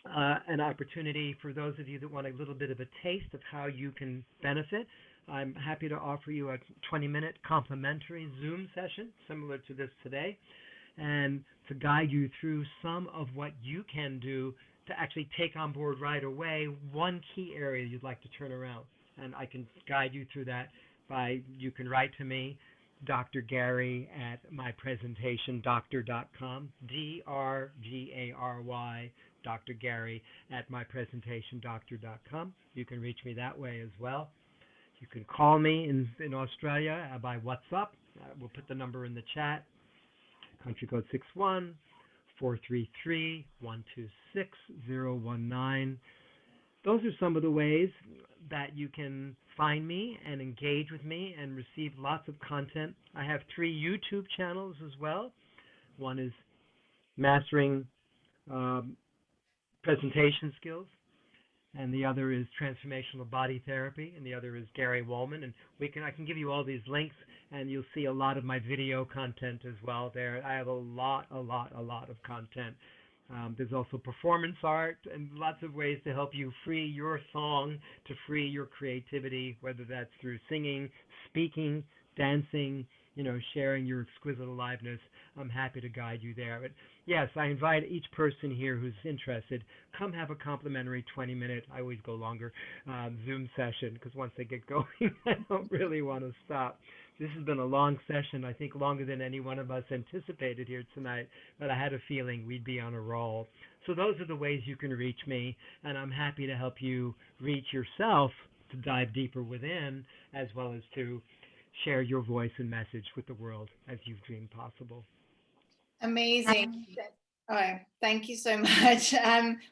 an opportunity for those of you that want a little bit of a taste of how you can benefit. I'm happy to offer you a 20-minute complimentary Zoom session similar to this today, and to guide you through some of what you can do to actually take on board right away one key area you'd like to turn around. And I can guide you through that by, you can write to me, drgary at mypresentationdoctor.com, drgary, Dr. Gary at mypresentationdoctor.com. You can reach me that way as well. You can call me in Australia by WhatsApp. We'll put the number in the chat. Country code 61-433-126-019. Those are some of the ways that you can find me and engage with me and receive lots of content. I have 3 YouTube channels as well. One is Mastering Presentation Skills, and the other is Transformational Body Therapy, and the other is Gary Wohlman. And I can give you all these links, and you'll see a lot of my video content as well there. I have a lot of content. There's also performance art and lots of ways to help you free your song, to free your creativity, whether that's through singing, speaking, dancing, sharing your exquisite aliveness. I'm happy to guide you there. But yes, I invite each person here who's interested, come have a complimentary 20-minute, I always go longer, Zoom session, because once they get going, I don't really want to stop. This has been a long session, I think longer than any one of us anticipated here tonight, but I had a feeling we'd be on a roll. So those are the ways you can reach me, and I'm happy to help you reach yourself to dive deeper within, as well as to share your voice and message with the world as you've dreamed possible. Amazing. Oh, thank you so much.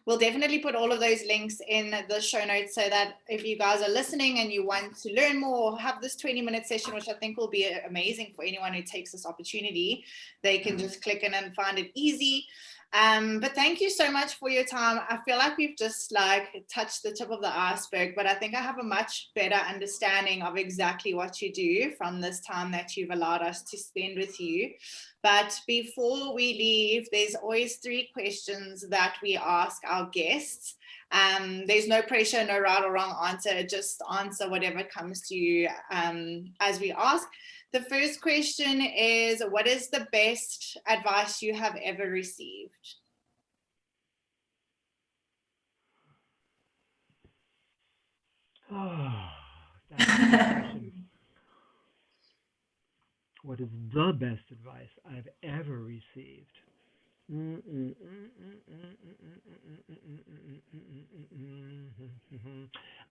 We'll definitely put all of those links in the show notes so that if you guys are listening and you want to learn more or have this 20-minute session, which I think will be amazing for anyone who takes this opportunity, they can just click in and find it easy. But thank you so much for your time. I feel like we've just touched the tip of the iceberg, but I think I have a much better understanding of exactly what you do from this time that you've allowed us to spend with you. But before we leave, there's always 3 questions that we ask our guests. There's no pressure, no right or wrong answer, just answer whatever comes to you as we ask. The first question is, what is the best advice you have ever received? Oh, that's a good question. What is the best advice I've ever received?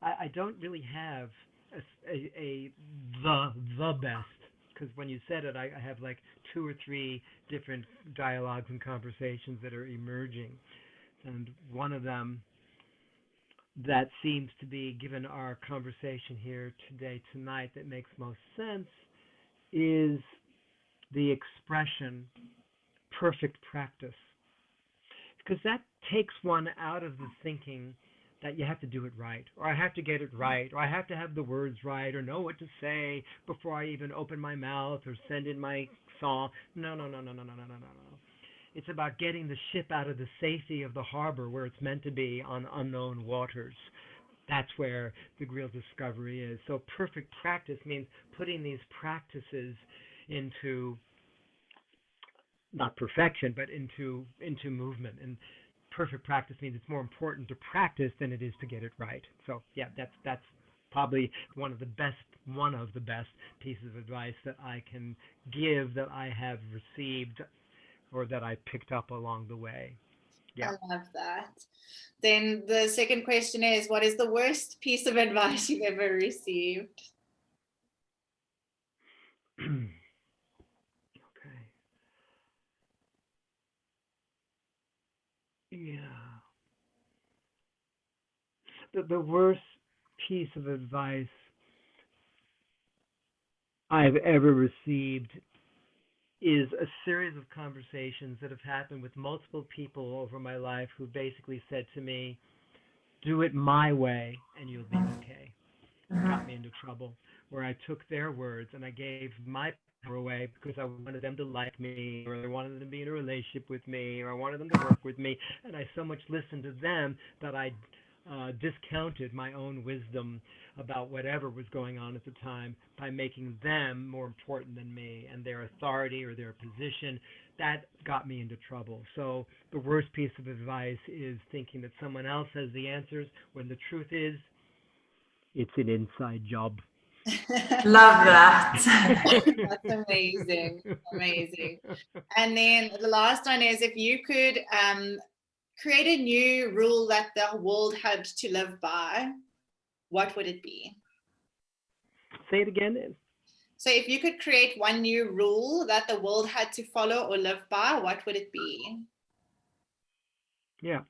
I don't really have the best, because when you said it, I have 2 or 3 different dialogues and conversations that are emerging, and one of them that seems to be, given our conversation here tonight, that makes most sense is the expression perfect practice, because that takes one out of the thinking that you have to do it right, or I have to get it right, or I have to have the words right, or know what to say before I even open my mouth or send in my song. No, no, no, no, no, no, no, no, no, no. It's about getting the ship out of the safety of the harbor where it's meant to be on unknown waters. That's where the real discovery is. So perfect practice means putting these practices into not perfection, but into movement. And perfect practice means it's more important to practice than it is to get it right. So yeah, that's probably one of the best pieces of advice that I can give, that I have received or that I picked up along the way. Yeah. I love that. Then the second question is, what is the worst piece of advice you've ever received? Okay. Yeah. The worst piece of advice I've ever received is a series of conversations that have happened with multiple people over my life who basically said to me, do it my way and you'll be okay. Got me into trouble, where I took their words and I gave my power away because I wanted them to like me, or I wanted them to be in a relationship with me, or I wanted them to work with me, and I so much listened to them that I discounted my own wisdom about whatever was going on at the time by making them more important than me and their authority or their position. That got me into trouble. So the worst piece of advice is thinking that someone else has the answers when the truth is it's an inside job. Love that. That's amazing. Amazing. And then the last one is, if you could create a new rule that the world had to live by, what would it be? Say it again. So if you could create one new rule that the world had to follow or live by, what would it be? Yeah.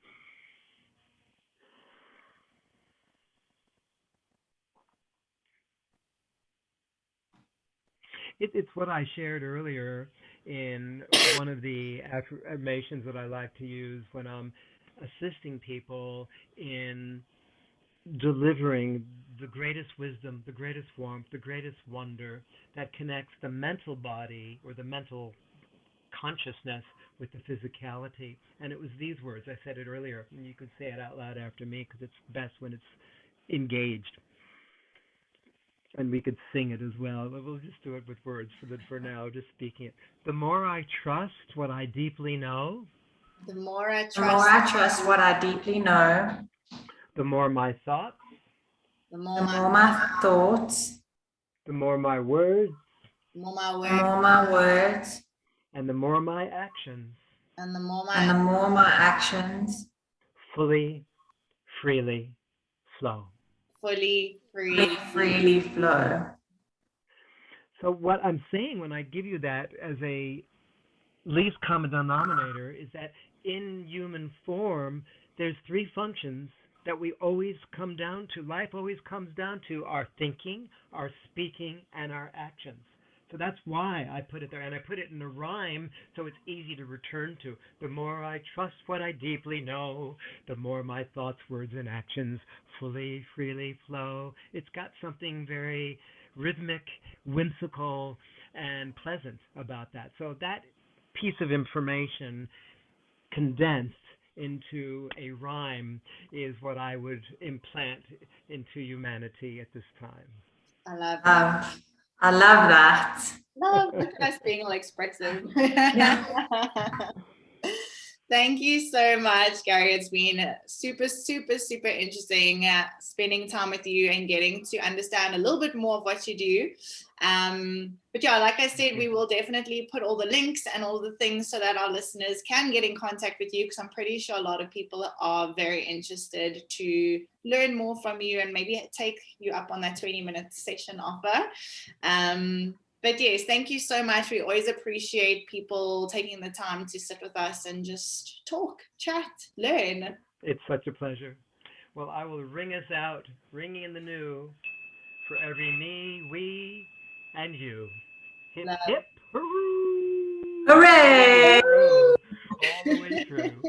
It's what I shared earlier in one of the affirmations that I like to use when I'm assisting people in delivering the greatest wisdom, the greatest warmth, the greatest wonder that connects the mental body or the mental consciousness with the physicality. And it was these words. I said it earlier, and you could say it out loud after me because it's best when it's engaged. And we could sing it as well. But we'll just do it with words for now, just speaking it. The more I trust what I deeply know, The more I trust what I deeply know, the more my thoughts, the the more more my thoughts, the more my words, the more my the words, more my words, and the more my actions and the more my actions fully, freely flow. fully freely flow. So what I'm saying when I give you that as a least common denominator is that in human form, there's three functions that we always come down to. Life always comes down to our thinking, our speaking, and our actions. So that's why I put it there, and I put it in a rhyme so it's easy to return to. The more I trust what I deeply know, the more my thoughts, words, and actions fully, freely flow. It's got something very rhythmic, whimsical, and pleasant about that. So that piece of information condensed into a rhyme is what I would implant into humanity at this time. I love that. I love that. Love us being all expressive. Yeah. Thank you so much, Gary. It's been super, super, super interesting spending time with you and getting to understand a little bit more of what you do. But yeah, like I said, we will definitely put all the links and all the things so that our listeners can get in contact with you, because I'm pretty sure a lot of people are very interested to learn more from you and maybe take you up on that 20-minute session offer. But yes, thank you so much. We always appreciate people taking the time to sit with us and just talk, chat, learn. It's such a pleasure. Well, I will ring us out, ringing in the new, for every me, we, and you. Hip, Love. hip, hooray! Hooray! All the way through.